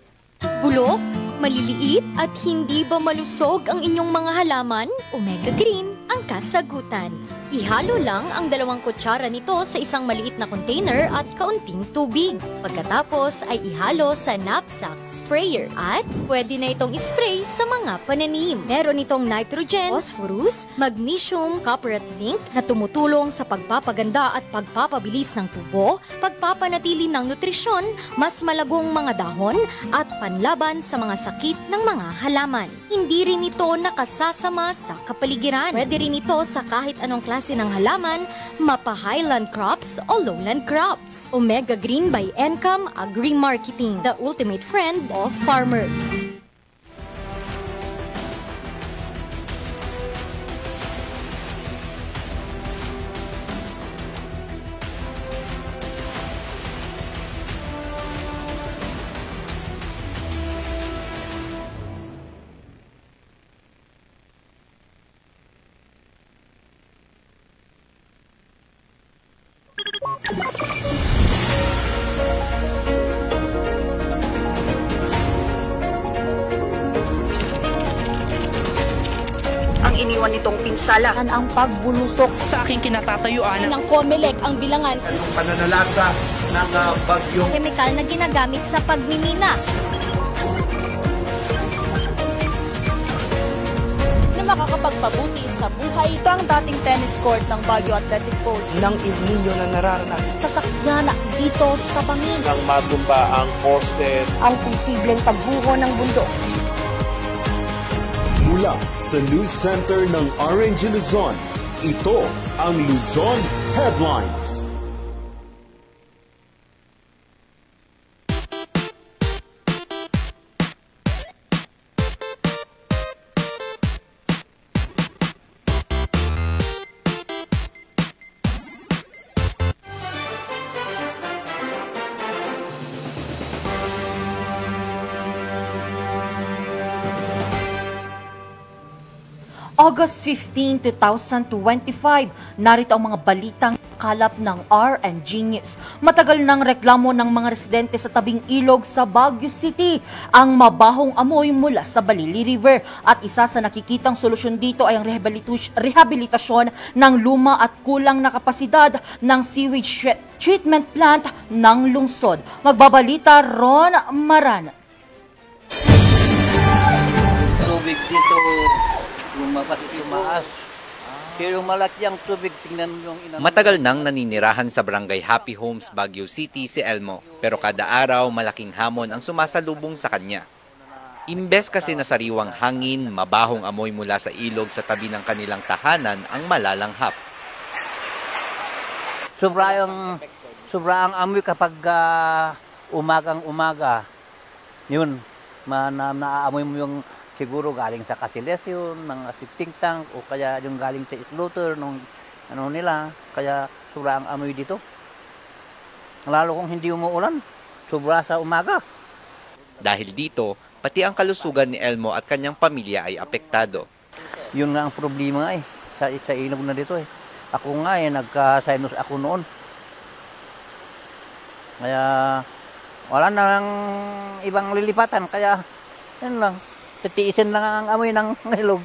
Speaker 7: Bulok, maliliit at hindi ba malusog ang inyong mga halaman? Omega Green ang kasagutan. Ihalo lang ang 2 kutsara nito sa isang maliit na container at kaunting tubig. Pagkatapos ay ihalo sa knapsack sprayer at pwede na itong ispray sa mga pananim. Meron itong nitrogen, phosphorus, magnesium, copper at zinc na tumutulong sa pagpapaganda at pagpapabilis ng tubo, pagpapanatili ng nutrisyon, mas malagong mga dahon at panlaban sa mga sakit ng mga halaman. Hindi rin ito nakasasama sa kapaligiran. Pwede rin ito sa kahit anong klase ng halaman, mapa highland crops o lowland crops. Omega Green by Encam Agri-Marketing, the ultimate friend of farmers.
Speaker 8: iniwan nitong pinsala.
Speaker 9: Ang pagbulusok
Speaker 8: Sa aking kinatatayuan
Speaker 9: ng COMELEC ang bilangan
Speaker 10: Anong pananalasa ng bagyong
Speaker 7: Kemikal na ginagamit sa pagmimina.
Speaker 9: makakapagpabuti sa buhay
Speaker 8: Ito ang dating tennis court ng Baguio Athletic Bowl.
Speaker 10: Ng El Nino na nararanasan.
Speaker 7: Sasakyan dito sa bangin.
Speaker 6: Nang matumba ang poste.
Speaker 9: ang posibleng pagbuho ng bundok.
Speaker 6: Mula sa News Center ng RNG Luzon, ito ang Luzon Headlines.
Speaker 2: August 15, 2025, narito ang mga balitang kalap ng RNG News. Matagal nang reklamo ng mga residente sa tabing ilog sa Baguio City ang mabahong amoy mula sa Balili River. At isa sa nakikitang solusyon dito ay ang rehabilitasyon ng luma at kulang na kapasidad ng sewage treatment plant ng lungsod. Magbabalita Ron Maran.
Speaker 11: Tubig dito tumaas. Pero malaki ang tubig, tingnan yung
Speaker 12: Matagal nang naninirahan sa Barangay Happy Homes, Baguio City si Elmo. Pero kada araw, malaking hamon ang sumasalubong sa kanya. Imbes kasi na sariwang hangin, mabahong amoy mula sa ilog sa tabi ng kanilang tahanan ang malalanghap.
Speaker 11: Sobra ang amoy kapag umagang-umaga. Yun, naaamoy mo yung siguro galing sa kasiles yun, ng septic tank, o kaya yung galing sa slaughter, nung ano nila, kaya sobra ang amoy dito. Lalo kung hindi umuulan, sobra sa umaga.
Speaker 12: Dahil dito, pati ang kalusugan ni Elmo at kanyang pamilya ay apektado.
Speaker 11: Yun nga ang problema sa ilog na dito . Ako nga nagka-sinus ako noon. Kaya wala nang ibang lilipatan, kaya yun lang. Titiisin lang ang amoy ng ilog.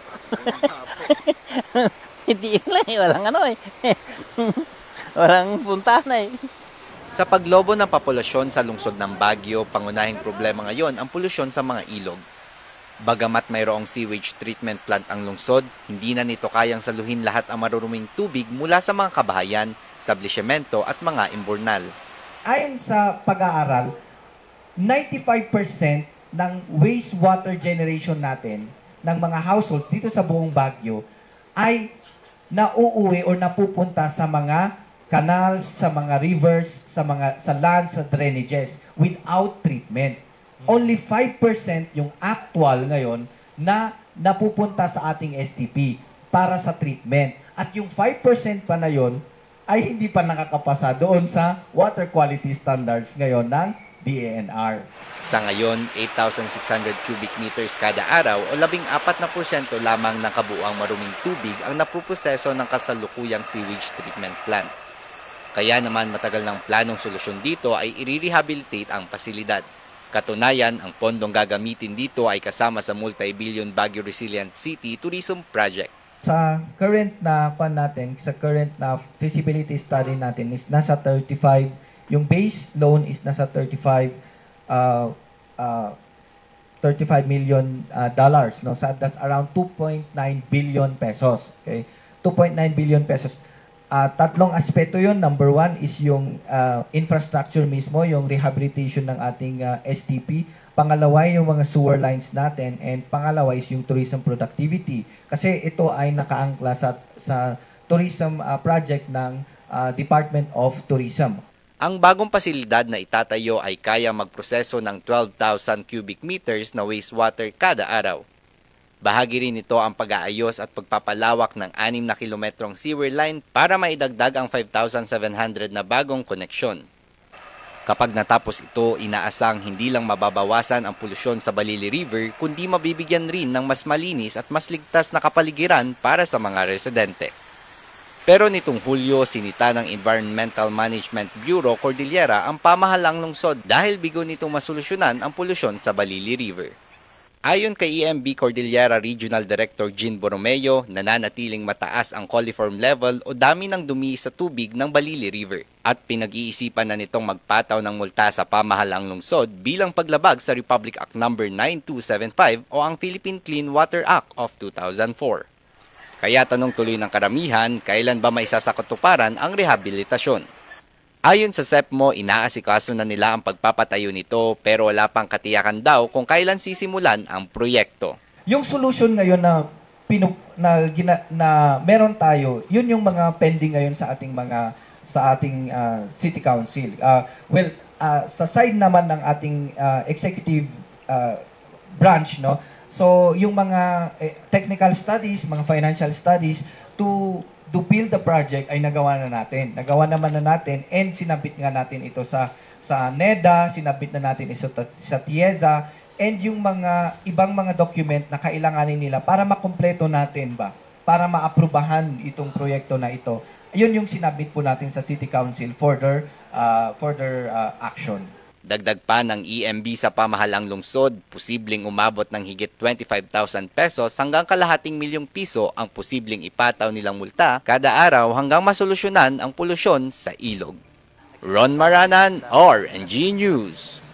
Speaker 11: Titiisin lang walang walang puntahan .
Speaker 12: Sa paglobo ng populasyon sa lungsod ng Baguio, pangunahing problema ngayon ang polusyon sa mga ilog. Bagamat mayroong sewage treatment plant ang lungsod, hindi na nito kayang saluhin lahat ang maruruming tubig mula sa mga kabahayan, establishmento at mga imburnal.
Speaker 13: Ayon sa pag-aaral, 95% ng wastewater generation natin, ng mga households dito sa buong Baguio, ay nauuwi o napupunta sa mga canals, sa mga rivers, sa land, sa drainages, without treatment. Only 5% yung actual ngayon na napupunta sa ating STP para sa treatment. At yung 5% pa na yon ay hindi pa nakakapasa doon sa water quality standards ngayon ng DENR.
Speaker 12: Sa ngayon, 8,600 cubic meters kada araw o 14% lamang ng kabuuang maruming tubig ang napuproseso ng kasalukuyang sewage treatment plant. Kaya naman matagal ng planong solusyon dito ay i-rehabilitate ang pasilidad. Katunayan, ang pondong gagamitin dito ay kasama sa multi-billion Baguio Resilient City Tourism Project.
Speaker 13: Sa current na feasibility study natin is nasa 35. Yung base loan is nasa 35 million dollars, no? So that's around 2.9 billion pesos. Okay? 2.9 billion pesos. Tatlong aspeto 'yon. Number one is yung infrastructure mismo, yung rehabilitation ng ating STP. Pangalawa yung mga sewer lines natin, and pangalawa is yung tourism productivity. Kasi ito ay nakaangkla sa tourism project ng Department of Tourism.
Speaker 12: Ang bagong pasilidad na itatayo ay kaya magproseso ng 12,000 cubic meters na wastewater kada araw. Bahagi rin nito ang pag-aayos at pagpapalawak ng 6 na kilometrong sewer line para maidagdag ang 5,700 na bagong koneksyon. Kapag natapos ito, inaasang hindi lang mababawasan ang polusyon sa Balili River, kundi mabibigyan rin ng mas malinis at mas ligtas na kapaligiran para sa mga residente. Pero nitong Hulyo, sinita ng Environmental Management Bureau Cordillera ang pamahalang lungsod dahil bigo nitong masolusyonan ang polusyon sa Balili River. Ayon kay EMB Cordillera Regional Director Jean Borromeo, nananatiling mataas ang coliform level o dami ng dumi sa tubig ng Balili River at pinag-iisipan na nitong magpataw ng multa sa pamahalang lungsod bilang paglabag sa Republic Act No. 9275 o ang Philippine Clean Water Act of 2004. Kaya tanong tuloy ng karamihan, kailan ba maisasakatuparan ang rehabilitasyon? Ayon sa SEPMO, inaasikaso na nila ang pagpapatayo nito pero wala pang katiyakan daw kung kailan sisimulan ang proyekto.
Speaker 13: Yung solution ngayon na meron tayo, yun yung mga pending ngayon sa ating City Council. Sa side naman ng ating executive branch, no. So yung mga technical studies, mga financial studies to build the project ay nagawa naman na natin and sinabit nga natin ito sa NEDA, sinabit na natin ito sa TIEZA and yung mga ibang mga document na kailanganin nila para makumpleto natin para maaprubahan itong proyekto na ito. Ayun yung sinabit po natin sa City Council for their action.
Speaker 12: Dagdag pa ng EMB sa pamahalang lungsod, posibleng umabot ng higit 25,000 pesos hanggang kalahating milyong piso ang posibleng ipataw nilang multa kada araw hanggang masolusyonan ang polusyon sa ilog. Ron Maranan, RNG News.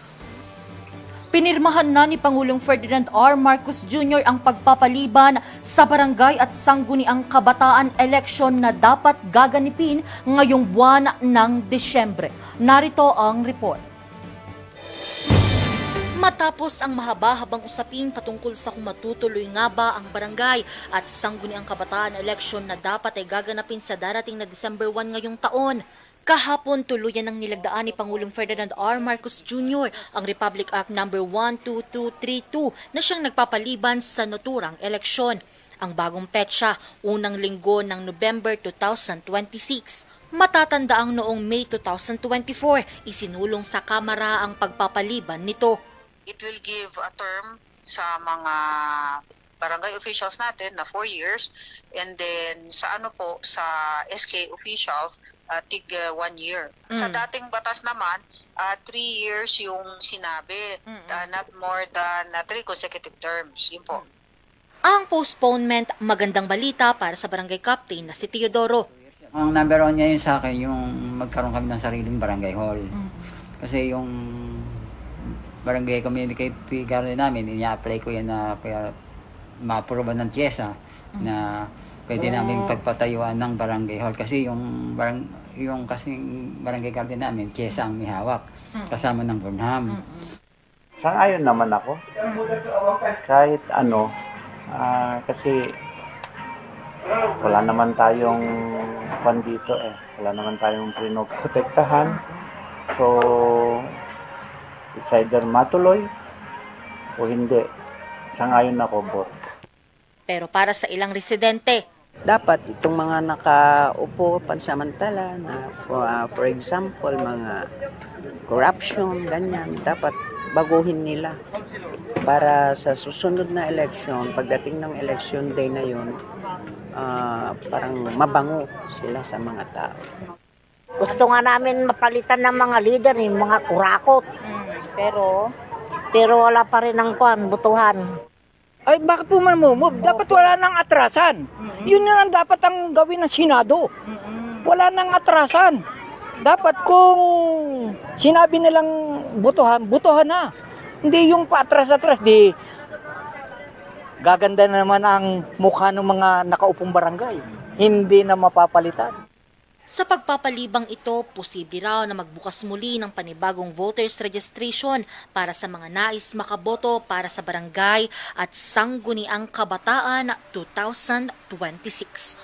Speaker 7: Pinirmahan na ni Pangulong Ferdinand R. Marcos Jr. ang pagpapaliban sa barangay at sangguniang kabataan eleksyon na dapat gaganipin ngayong buwan ng Disyembre. Narito ang report. Matapos ang mahaba-habang usapin patungkol sa kung matutuloy nga ba ang barangay at sangguniang kabataan eleksyon na dapat ay gaganapin sa darating na December 1 ngayong taon, kahapon tuluyan ng nilagdaan ni Pangulong Ferdinand R. Marcos Jr. ang Republic Act No. 12232 na siyang nagpapaliban sa naturang eleksyon. Ang bagong petsa, unang linggo ng November 2026. Matatandaang noong May 2024, isinulong sa Kamara ang pagpapaliban nito.
Speaker 14: It will give a term sa mga barangay officials natin na 4 years and then sa sa SK officials tig 1 year. Sa dating batas naman 3 years yung sinabi, not more than 3 consecutive terms. Yun po.
Speaker 7: Ang postponement, magandang balita para sa barangay captain na si Teodoro.
Speaker 15: Ang number 1 ngayon sa akin yung magkaroon kami ng sariling barangay hall. Kasi yung barangay community garden namin, ini-apply ko yan na kaya ma-approve ng TIEZA na pwede namin pagpatayuan ng barangay hall. Kasi yung barangay garden namin, TIEZA ang may hawak, kasama ng Burnham.
Speaker 16: Sang-ayon naman ako. Kahit ano, kasi wala naman tayong dito wala naman tayong pinoprotektahan. So, it's either matuloy o hindi. Sang-ayon ako, bot.
Speaker 7: Pero para sa ilang residente,
Speaker 17: dapat itong mga nakaupo pansamantala na for example, mga corruption, ganyan, dapat baguhin nila para sa susunod na election, pagdating ng election day na yun, parang mabango sila sa mga tao.
Speaker 9: Gusto nga namin mapalitan ng mga leader, yung mga kurakot. Pero wala pa rin ang butuhan.
Speaker 18: Ay, bakit po man move? Dapat wala nang atrasan. Yun ang dapat ang gawin ng Senado. Wala nang atrasan. Dapat kung sinabi nilang butuhan na. Hindi yung paatras-atras, di gaganda na naman ang mukha ng mga nakaupong barangay. Hindi na mapapalitan.
Speaker 7: Sa pagpapalibang ito, posible raw na magbukas muli ng panibagong voters registration para sa mga nais makaboto para sa barangay at sangguniang kabataan 2026.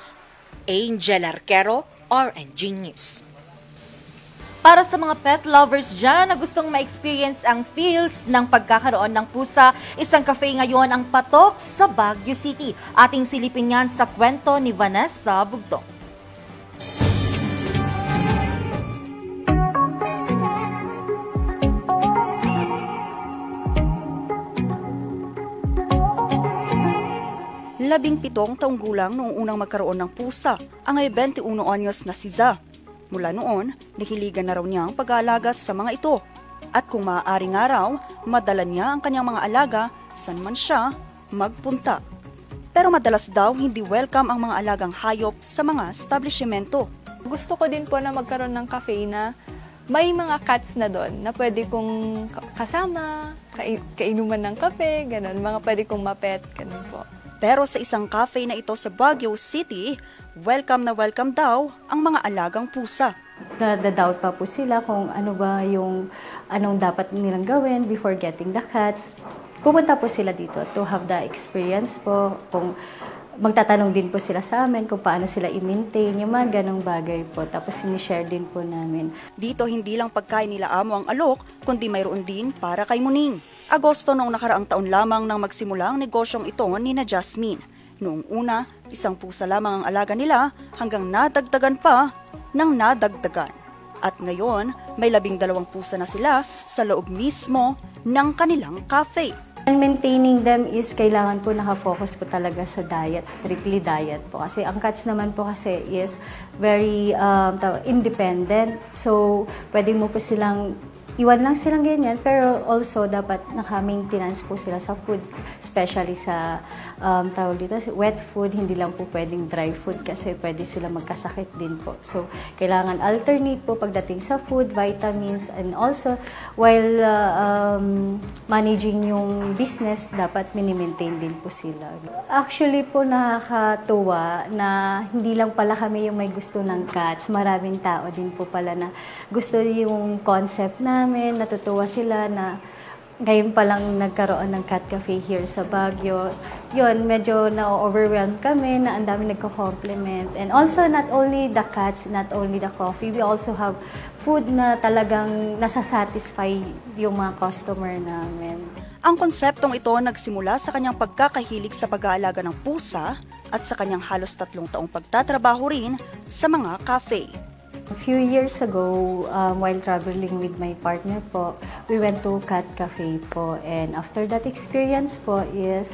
Speaker 7: Angel Arquero, RNG News. Para sa mga pet lovers dyan na gustong ma-experience ang feels ng pagkakaroon ng pusa, isang cafe ngayon ang patok sa Baguio City. Ating silipin yan sa kwento ni Vanessa Bugtong.
Speaker 19: Labing-pitong taong gulang noong unang magkaroon ng pusa, ang 21 anyos na si Za. Mula noon, nahiligan na raw niya ang pag-aalaga sa mga ito. At kung maaari nga raw, madala niya ang kanyang mga alaga saan man siya magpunta. Pero madalas daw hindi welcome ang mga alagang hayop sa mga establishmento.
Speaker 3: Gusto ko din po na magkaroon ng cafe na may mga cats na doon na pwede kong kasama, kainuman ng kape, ganun. Mga pwede kong mapet, ganun po.
Speaker 19: Pero sa isang cafe na ito sa Baguio City, welcome na welcome daw ang mga alagang pusa.
Speaker 20: Nadadoubt pa po sila kung ano ba yung anong dapat nilang gawin before getting the cats. Pupunta po sila dito to have the experience po, kung magtatanong din po sila sa amin kung paano sila i-maintain, yung mga ganong bagay po. Tapos sinishare din po namin.
Speaker 19: Dito hindi lang pagkain nila amo ang alok, kundi mayroon din para kay Muning. Agosto noong nakaraang taon lamang nang magsimula ang negosyong ito ni na Jasmine. Noong una, isang pusa lamang ang alaga nila hanggang nadagdagan pa ng nadagdagan. At ngayon, may 12 pusa na sila sa loob mismo ng kanilang cafe.
Speaker 20: And maintaining them is kailangan po nakafocus po talaga sa diet, strictly diet po. Kasi ang cats naman po kasi is very independent. So, pwede mo po silang iwan lang silang ganyan, pero also dapat naka-maintenance po sila sa food, especially sa tawag dito, wet food, hindi lang po pwedeng dry food kasi pwede sila magkasakit din po. So, kailangan alternate po pagdating sa food, vitamins, and also while managing yung business, dapat mini-maintain din po sila. Actually po nakakatuwa na hindi lang pala kami yung may gusto ng cats, maraming tao din po pala na gusto yung concept namin, natutuwa sila na ngayon pa lang nagkaroon ng cat cafe here sa Baguio. Yun, medyo na-overwhelmed kami na ang dami nagko-compliment. And also, not only the cats, not only the coffee, we also have food na talagang nasasatisfy yung mga customer namin.
Speaker 19: Ang konseptong ito nagsimula sa kanyang pagkakahilig sa pag-aalaga ng pusa at sa kanyang halos 3 taong pagtatrabaho rin sa mga cafe.
Speaker 20: A few years ago, while traveling with my partner po, we went to Cat Cafe po. And after that experience po is,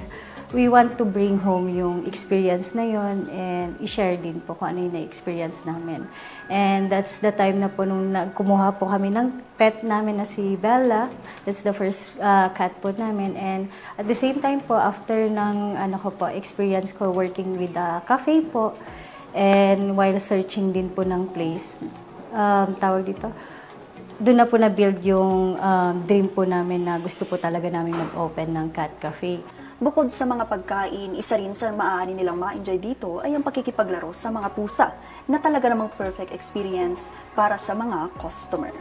Speaker 20: we want to bring home yung experience na yon and i-share din po kung ano yung na-experience namin. And that's the time na po nung kumuha po kami ng pet namin na si Bella. That's the first cat po namin. And at the same time po, after ng experience ko working with the cafe po, and while searching din po ng place, tawag dito, doon na po na-build yung dream po namin na gusto po talaga namin mag-open ng cat cafe.
Speaker 19: Bukod sa mga pagkain, isa rin sa maaari nilang ma-enjoy dito ay ang pakikipaglaro sa mga pusa na talaga namang perfect experience para sa mga customer.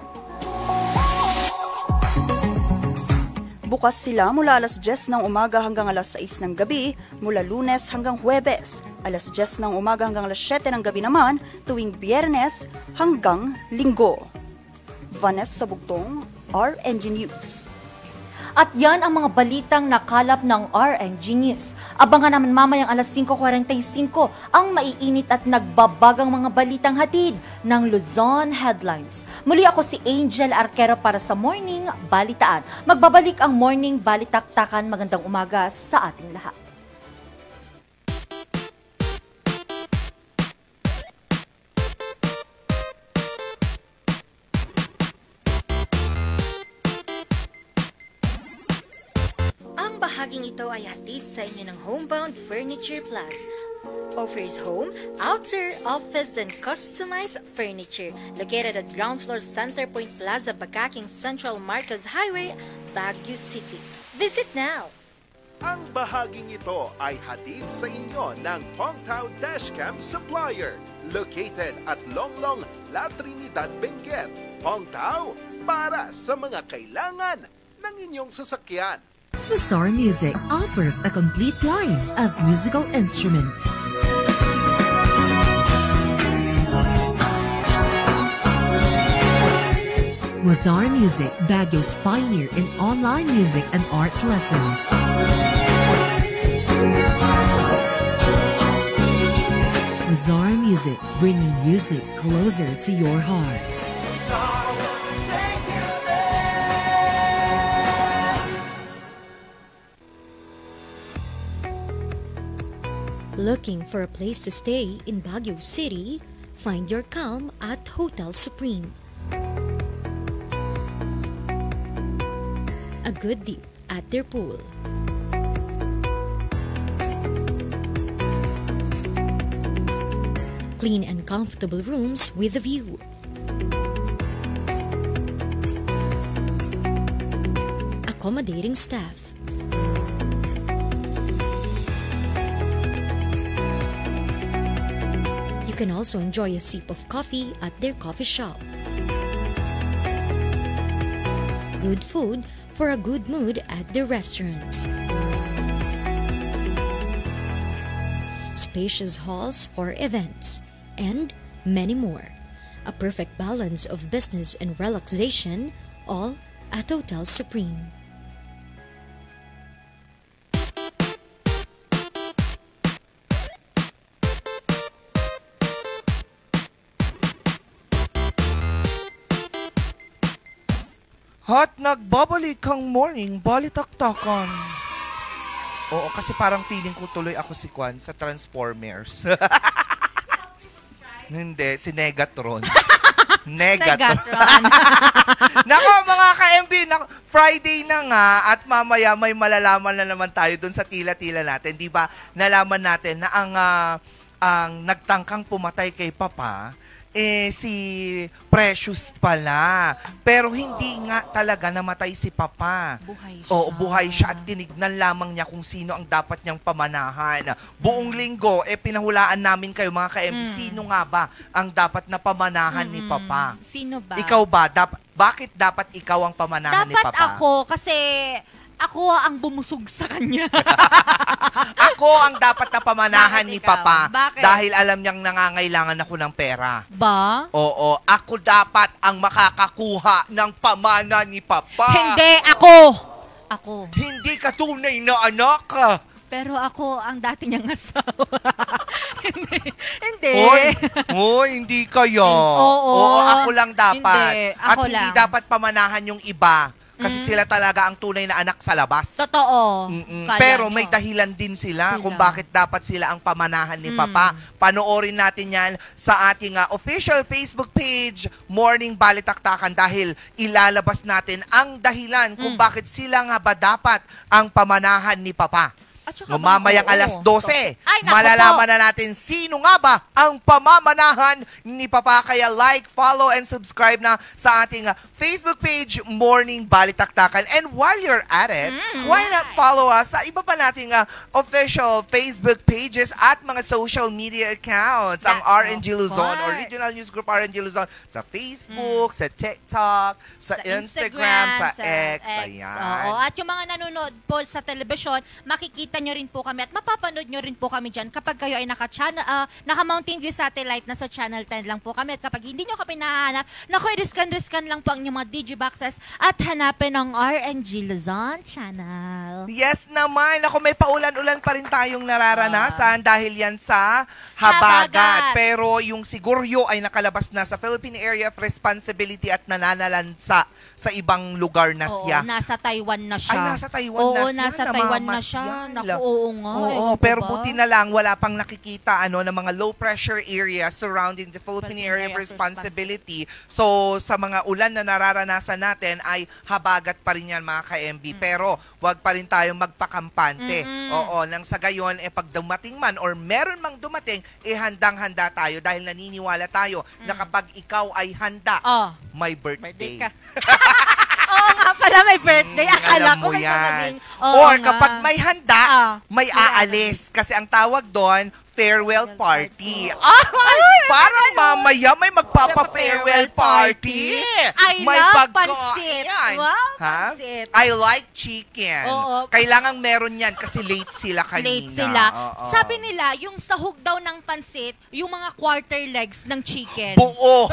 Speaker 19: Bukas sila mula alas 10 ng umaga hanggang alas 6 ng gabi, mula Lunes hanggang Huwebes. Alas 10 ng umaga hanggang alas 7 ng gabi naman, tuwing Biyernes hanggang Linggo. Vanessa Bugtong, RNG News.
Speaker 2: At yan ang mga balitang nakalap ng RNG News. Abangan naman mamayang alas 5:45 ang maiinit at nagbabagang mga balitang hatid ng Luzon Headlines. Muli ako si Angel Arquero para sa Morning Balitaan. Magbabalik ang Morning Balitaktakan. Magandang umaga sa ating lahat.
Speaker 7: Bahaging ito ay hatid sa inyo ng Homebound Furniture Plus. Offers home, outer, office, and customized furniture. Located at ground floor Centerpoint Plaza, Bakaking Central Marcos Highway, Baguio City. Visit now!
Speaker 6: Ang bahaging ito ay hatid sa inyo ng Pongtao Dashcam Supplier. Located at Longlong, La Trinidad, Benguet. Pongtao, para sa mga kailangan ng inyong sasakyan.
Speaker 21: Mazar Music offers a complete line of musical instruments. Mazar Music, Baguio's pioneer in online music and art lessons. Mazar Music, bringing music closer to your hearts.
Speaker 7: Looking for a place to stay in Baguio City? Find your calm at Hotel Supreme. A good dip at their pool. Clean and comfortable rooms with a view. Accommodating staff. can also enjoy a sip of coffee at their coffee shop. Good food for a good mood at their restaurants. Spacious halls for events, and many more. A perfect balance of business and relaxation, all at Hotel Supreme.
Speaker 1: At nagbabalik ang morning balitaktakan. Oo, kasi parang feeling ko tuloy ako si Kwan sa Transformers. Hindi, si Negatron. Negatron. Nako mga ka-MB, Friday na nga at mamaya may malalaman na naman tayo dun sa tila-tila natin. Di ba nalaman natin na ang nagtangkang pumatay kay Papa, si Precious pala. Pero hindi nga talaga namatay si Papa.
Speaker 2: Buhay siya.
Speaker 1: Oo, buhay siya at tinignan lamang niya kung sino ang dapat niyang pamanahan. Buong linggo, pinahulaan namin kayo mga ka-MB, sino nga ba ang dapat na pamanahan ni Papa?
Speaker 2: Sino ba?
Speaker 1: Ikaw ba? Bakit dapat ikaw ang pamanahan ni Papa?
Speaker 2: Dapat ako, kasi ako ang bumusog sa kanya.
Speaker 1: Ako ang dapat na pamanahan ni Papa.
Speaker 2: Bakit?
Speaker 1: Dahil alam niyang nangangailangan ako ng pera.
Speaker 2: Ba?
Speaker 1: Oo, ako dapat ang makakakuha ng pamana ni Papa.
Speaker 2: Hindi, ako. Ako.
Speaker 1: Hindi ka tunay na anak.
Speaker 2: Pero ako ang dati niyang asawa. Hindi.
Speaker 1: Hoy, hindi kayo. Oo, ako lang dapat.
Speaker 2: Hindi, ako
Speaker 1: At hindi
Speaker 2: lang.
Speaker 1: dapat pamanahan yung iba. Kasi sila talaga ang tunay na anak sa labas.
Speaker 2: Totoo.
Speaker 1: Pero may dahilan din sila kung bakit dapat sila ang pamanahan ni Papa. Panoorin natin yan sa ating official Facebook page, Morning Balitaktakan, dahil ilalabas natin ang dahilan kung bakit sila nga ba dapat ang pamanahan ni Papa. Mamayang alas 12, malalaman na natin sino nga ba ang pamamanahan ni Papa. Kaya like, follow, and subscribe na sa ating Facebook page, Morning Balitaktakan. And while you're at it, why not follow us sa iba pa nating official Facebook pages at mga social media accounts. Ang RNG Luzon, Original News Group RNG Luzon, sa Facebook, sa TikTok, sa Instagram, sa X. Ayan.
Speaker 2: Oo. At yung mga nanonood po sa telebisyon, makikita nyo rin po kami at mapapanood nyo rin po kami dyan kapag kayo ay naka-Mountain View Satellite na sa Channel 10 lang po kami. At kapag hindi nyo kami nahanap, naku, riskan lang po ang inyong mga digiboxes at hanapin ang RNG Luzon Channel.
Speaker 1: Yes naman. Ako, may paulan-ulan pa rin tayong nararanasan dahil yan sa habagat. Pero yung Siguryo ay nakalabas na sa Philippine Area of Responsibility at nananalansa sa ibang lugar na siya.
Speaker 2: Oo, nasa Taiwan na siya.
Speaker 1: Ay, nasa Taiwan na siya.
Speaker 2: Oo, nasa Taiwan na siya. Naku, oo nga.
Speaker 1: Oo, pero buti na lang, wala pang nakikita ng mga low pressure areas surrounding the Philippine Area of Responsibility. So, sa mga ulan na nararanasan natin ay habagat pa rin yan mga ka-MB. Pero, wag pa rin tayong magpakampante. Oo, nang sa gayon, pag dumating man or meron mang dumating, handang-handa tayo dahil naniniwala tayo na kapag ikaw ay handa, may birthday.
Speaker 2: Oo nga pala, may birthday. Akala ko may sasabihin.
Speaker 1: Or kapag may handa, may aalis. Kasi ang tawag doon, farewell party. Parang mamaya may magpapa-farewell party.
Speaker 2: I love pansit. Wow, pansit.
Speaker 1: I like chicken. Kailangan meron yan kasi late sila kanina.
Speaker 2: Late sila. Sabi nila, yung sahog daw ng pansit, yung mga quarter legs ng chicken.
Speaker 1: Buo.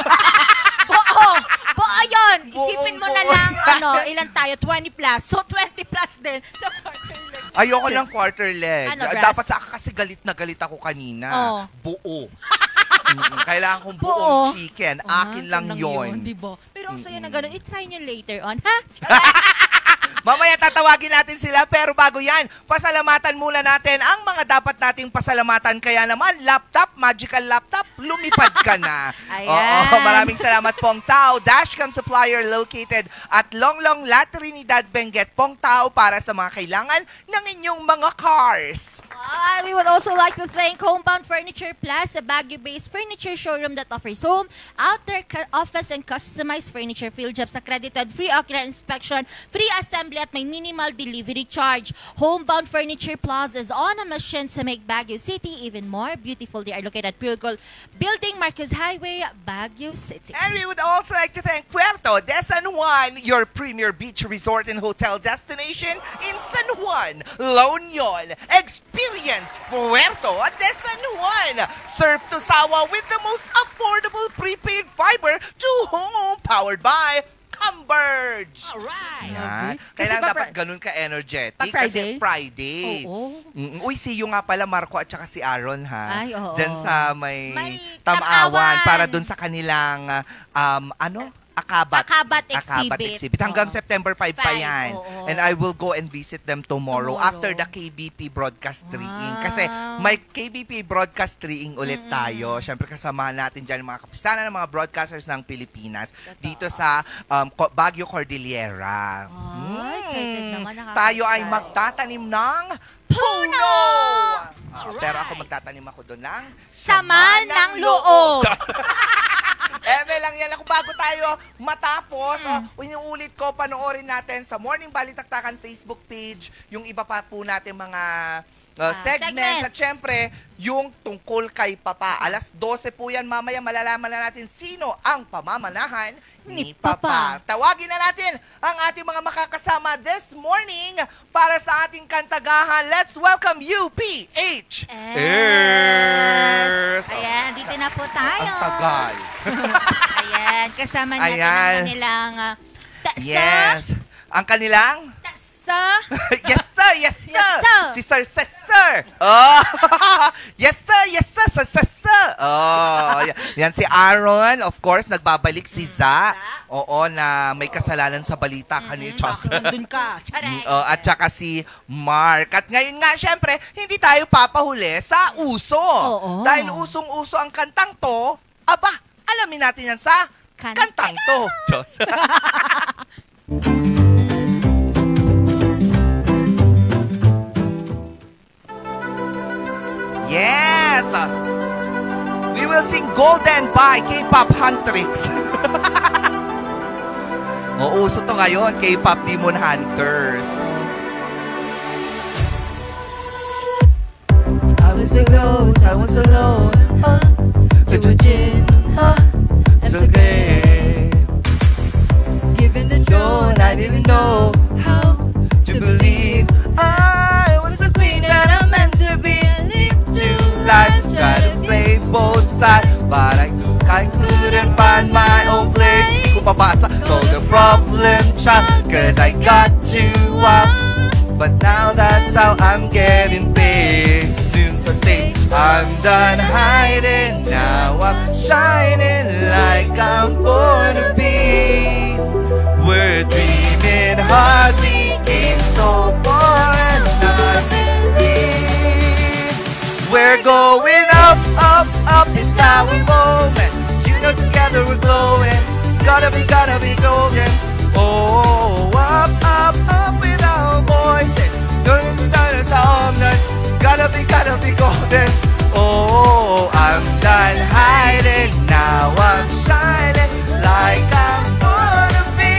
Speaker 2: Buo yun. Isipin mo na lang, ilan tayo? 20 plus. So, 20 plus din sa quarter legs.
Speaker 1: Ayoko ng quarter leg. Dapat sa kasi galit na galit ako kanina. Buo. Kailangan kong buong chicken. Akin lang yun.
Speaker 2: Diba? Pero ang saya na ganun. I-try nyo later on, ha?
Speaker 1: Mamaya tatawagin natin sila, pero bago yan, pasalamatan muna natin ang mga dapat nating pasalamatan. Kaya naman, laptop, magical laptop, lumipad ka na. Oo, maraming salamat pong tao. Dashcam Supplier located at Longlong La Trinidad, Benguet, pong tao para sa mga kailangan ng inyong mga cars.
Speaker 2: We would also like to thank Homebound Furniture Plus, a Baguio-based furniture showroom that offers home, outdoor office, and customized furniture field jobs, accredited, free ocular inspection, free assembly at may minimal delivery charge. Homebound Furniture Plus is on a mission to make Baguio City even more beautiful. They are located at Pure Gold Building, Marcos Highway, Baguio City.
Speaker 1: And we would also like to thank Puerto de San Juan, your premier beach resort and hotel destination in San Juan, La Union. Experience Puerto de San Juan. Surf to Sawa with the most affordable prepaid fiber to home, powered by Converge.
Speaker 2: Alright.
Speaker 1: Yan.
Speaker 2: Okay.
Speaker 1: Kailangan dapat ganun ka-energetic. Kasi Friday. Uy, see you nga pala, Marco at saka si Aaron, ha?
Speaker 2: Ay, oo.
Speaker 1: Diyan sa may Tamawan. Para dun sa kanilang, Akabat exhibit. Hanggang September 5 pa yan. And I will go and visit them tomorrow. After the KBP broadcast reading. Kasi may KBP broadcast reading ulit tayo. Siyempre kasamahan natin dyan mga kapistanan ng mga broadcasters ng Pilipinas dito sa Baguio Cordillera.
Speaker 2: Excited naman,
Speaker 1: tayo ay magtatanim ng puno! Pero ako magtatanim ako doon ng
Speaker 2: sama ng loob.
Speaker 1: Lang yan. Kung bago tayo matapos, inuulit ko, panoorin natin sa Morning Balitaktakan Facebook page, yung iba pa po natin mga segments. At syempre, yung tungkol kay Papa. Alas 12 po yan. Mamaya malalaman na natin sino ang pamamanahan ni Papa. Tawagin na natin ang ating mga makakasama this morning para sa ating kantagahan. Let's welcome UPH!
Speaker 2: Ayan, dito na po tayo.
Speaker 1: Ang tagal.
Speaker 2: Ayan, kasama natin ang kanilang
Speaker 1: yes. Ang kanilang? Yes, sir! Yes, sir!
Speaker 2: Yes, sir.
Speaker 1: Si Sir Cesar! Oh! Yes, sir! Yes, sir! Sir Cesar! Oh! Yan si Aaron. Of course, nagbabalik si Za. Oo, na may kasalanan sa balita kanina.
Speaker 2: Nandun ka.
Speaker 1: At saka si Mark. At ngayon nga, syempre, hindi tayo papahuli sa uso. Dahil usong-uso ang kantang to, aba, alamin natin yan sa kantang to. Diyos. Yes! We will sing Golden by K-Pop Huntrix. Uso to ngayon, K-Pop Demon Hunters. I was alone, Jin, it's okay. Given the throne, I didn't know how to believe I was the queen that I'm meant to be. Life, try to play both sides, but I couldn't find my own place. Di ko papasa, told the problem child, cause I got too up. But now that's how I'm getting paid. Soon to stage, I'm done hiding. Now I'm shining like I'm born to be. We're dreaming hard, we came so far and nothing. We're going up, up, up, it's our moment. You know together we're glowing. Gotta be golden. Oh, up, up, up with our voices. Don't start us all night. Gotta be golden. Oh, I'm done hiding. Now I'm shining like I'm gonna be.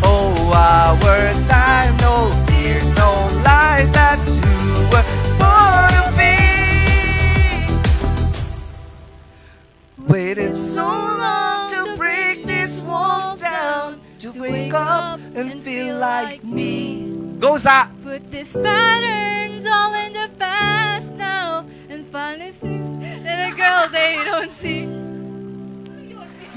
Speaker 1: Oh, our time, no fears, no lies. That's who we're born to be. Waited so long to break these walls down, to wake up and feel like me. Goes up.
Speaker 3: Put these patterns all in the past now, and finally see that a girl they don't see.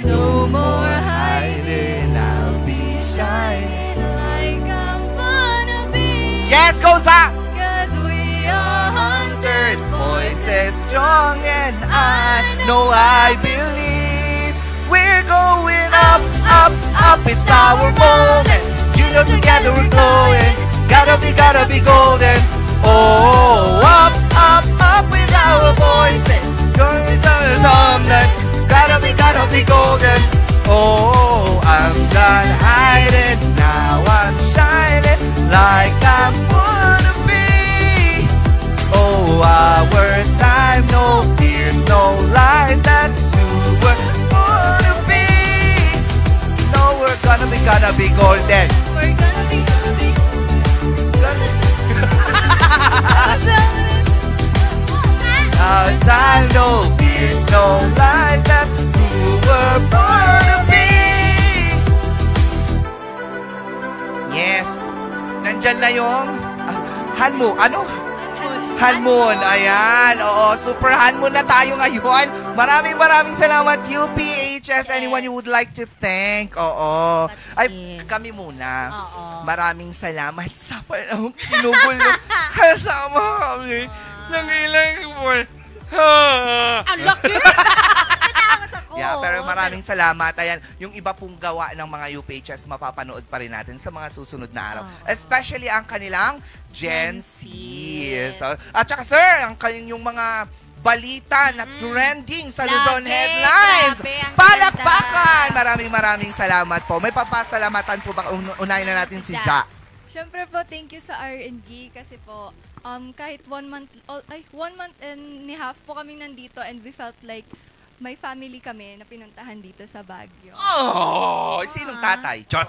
Speaker 3: No more hiding, I'll be shining like I'm gonna be.
Speaker 1: Yes, goes up.
Speaker 3: Cause we are hunters,
Speaker 1: Voices strong and I know I believe we're going up, up, up. It's our moment. You know together we're glowing. Gotta be golden. Oh, up, up, up with our voices. Join us on that. Gotta be golden. Oh, I'm done hiding. Now I'm shining like I'm gonna be. our time, no fears, no lies, that's who we're gonna be. No, we're gonna be golden.
Speaker 3: We're gonna be
Speaker 1: Our time, no fears, no lies, that's who we're born to be. Yes. Nandyan na yung Hanmoon. Ano? Hanmoon. Ayan. Oo, super Hanmoon na tayo ngayon. Maraming salamat, UPHS. Anyone you would like to thank? Oo. Ay, kami muna. Maraming salamat sa pinugulo. Kasama kami. Ng ilang buwan.
Speaker 2: Ang laki!
Speaker 1: Yeah, pero maraming salamat. Ayan, yung iba pong gawa ng mga UPHS, mapapanood pa rin natin sa mga susunod na araw. Especially ang kanilang Gen Z. So, at saka sir, yung mga balita na trending sa Luzon Headlines. Palakpakan! Maraming salamat po. May papasalamatan po ba? Unahin na natin si Za.
Speaker 3: Siyempre po, thank you sa RNG kasi po, kahit 1 month and a half po kami nandito and we felt like may family kami na pinuntahan dito sa Baguio.
Speaker 1: Oh! Sinong tatay? Diyos!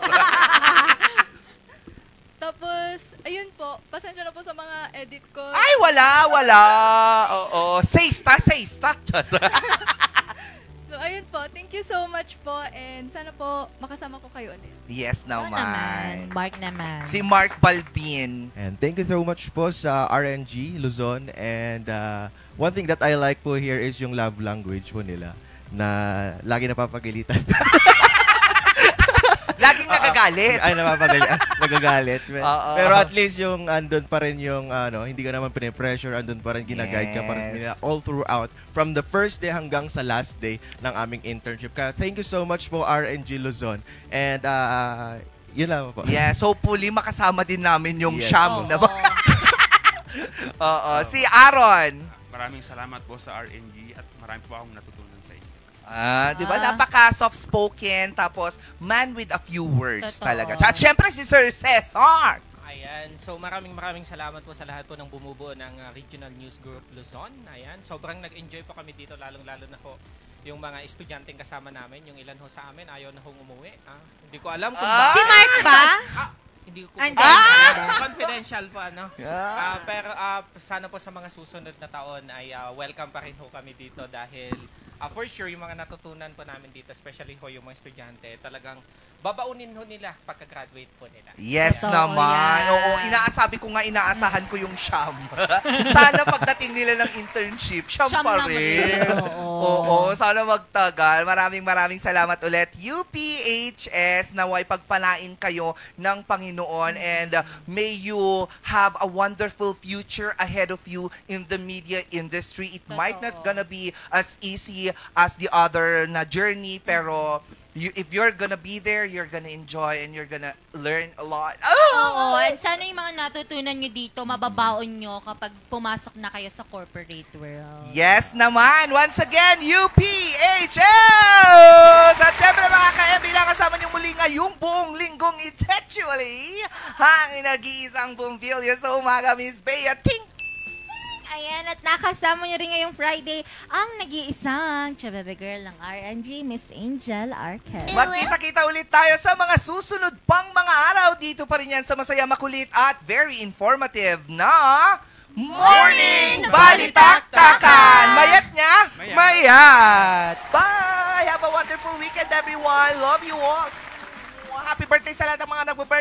Speaker 3: Tapos, ayun po, pasensya na po sa mga edit ko.
Speaker 1: Ay, wala! Oo. Seista! Diyos!
Speaker 3: So, ayun po, thank you so much po and sana po makasama ko kayo ulit.
Speaker 1: Yes naman.
Speaker 2: Mark naman.
Speaker 1: Si Mark Balbin.
Speaker 4: And thank you so much po sa RNG Luzon. And one thing that I like po here is yung love language po nila na lagi napapagalitan.
Speaker 1: Laging nagagalit.
Speaker 4: Ay, nagagalit. Pero at least yung andun pa rin yung hindi ka naman pinipressure, andun pa rin, ginaguide ka pa rin nila all throughout from the first day hanggang sa last day ng aming internship. Kaya thank you so much po RNG Luzon. And yun lang po.
Speaker 1: Yes, hopefully makasama din namin yung Sham na ba? Si Aaron.
Speaker 22: Maraming salamat po sa RNG at marami po akong natutunan sa inyo.
Speaker 1: Di ba? Napaka soft-spoken, tapos man with a few words talaga. At syempre si Sir Cesar.
Speaker 23: Ayan, so maraming salamat po sa lahat po ng bumubuo ng Regional News Group Luzon. Ayan, sobrang nag-enjoy po kami dito, lalong-lalo na po yung mga estudyanteng kasama namin, yung ilan ho sa amin, ayaw na hong umuwi. Hindi ko alam kung ba.
Speaker 2: Si Mark ba?
Speaker 23: Hindi ko confidential po, ano. Pero sana po sa mga susunod na taon ay welcome pa rin ho kami dito dahil for sure yung mga natutunan po namin dito, especially ho yung mga estudyante, talagang babaunin ho nila pagka-graduate po nila.
Speaker 1: Yes naman. Oo, inaasahan ko yung Sham. Sana pagdating nila ng internship, Sham pa rin. Oo, sana magtagal. Maraming salamat ulit. UPHS, naway pagpalain kayo ng Panginoon and may you have a wonderful future ahead of you in the media industry. It might not gonna be as easy as the other na journey, pero if you're gonna be there, you're gonna enjoy and you're gonna learn a lot.
Speaker 2: Oo, and sana yung mga natutunan nyo dito, mababaon nyo kapag pumasok na kayo sa corporate world.
Speaker 1: Yes naman! Once again, UPHS! At syempre mga ka-MB lang, kasama nyo muli ngayong buong linggong actually ang nag-iisang bumbilya sa umaga, Miss Bea. Ting!
Speaker 2: Ayan, at nakasama nyo rin ngayong Friday ang nag-iisang Chabebe Girl ng RNG, Miss Angel Arquez.
Speaker 1: Magkita-kita ulit tayo sa mga susunod pang mga araw. Dito pa rin yan sa masaya, makulit at very informative na Morning Balitaktakan! Mayat niya?
Speaker 4: Mayat!
Speaker 1: Bye! Have a wonderful weekend, everyone. Love you all. Happy birthday sa lahat ng mga nagbe-birthday.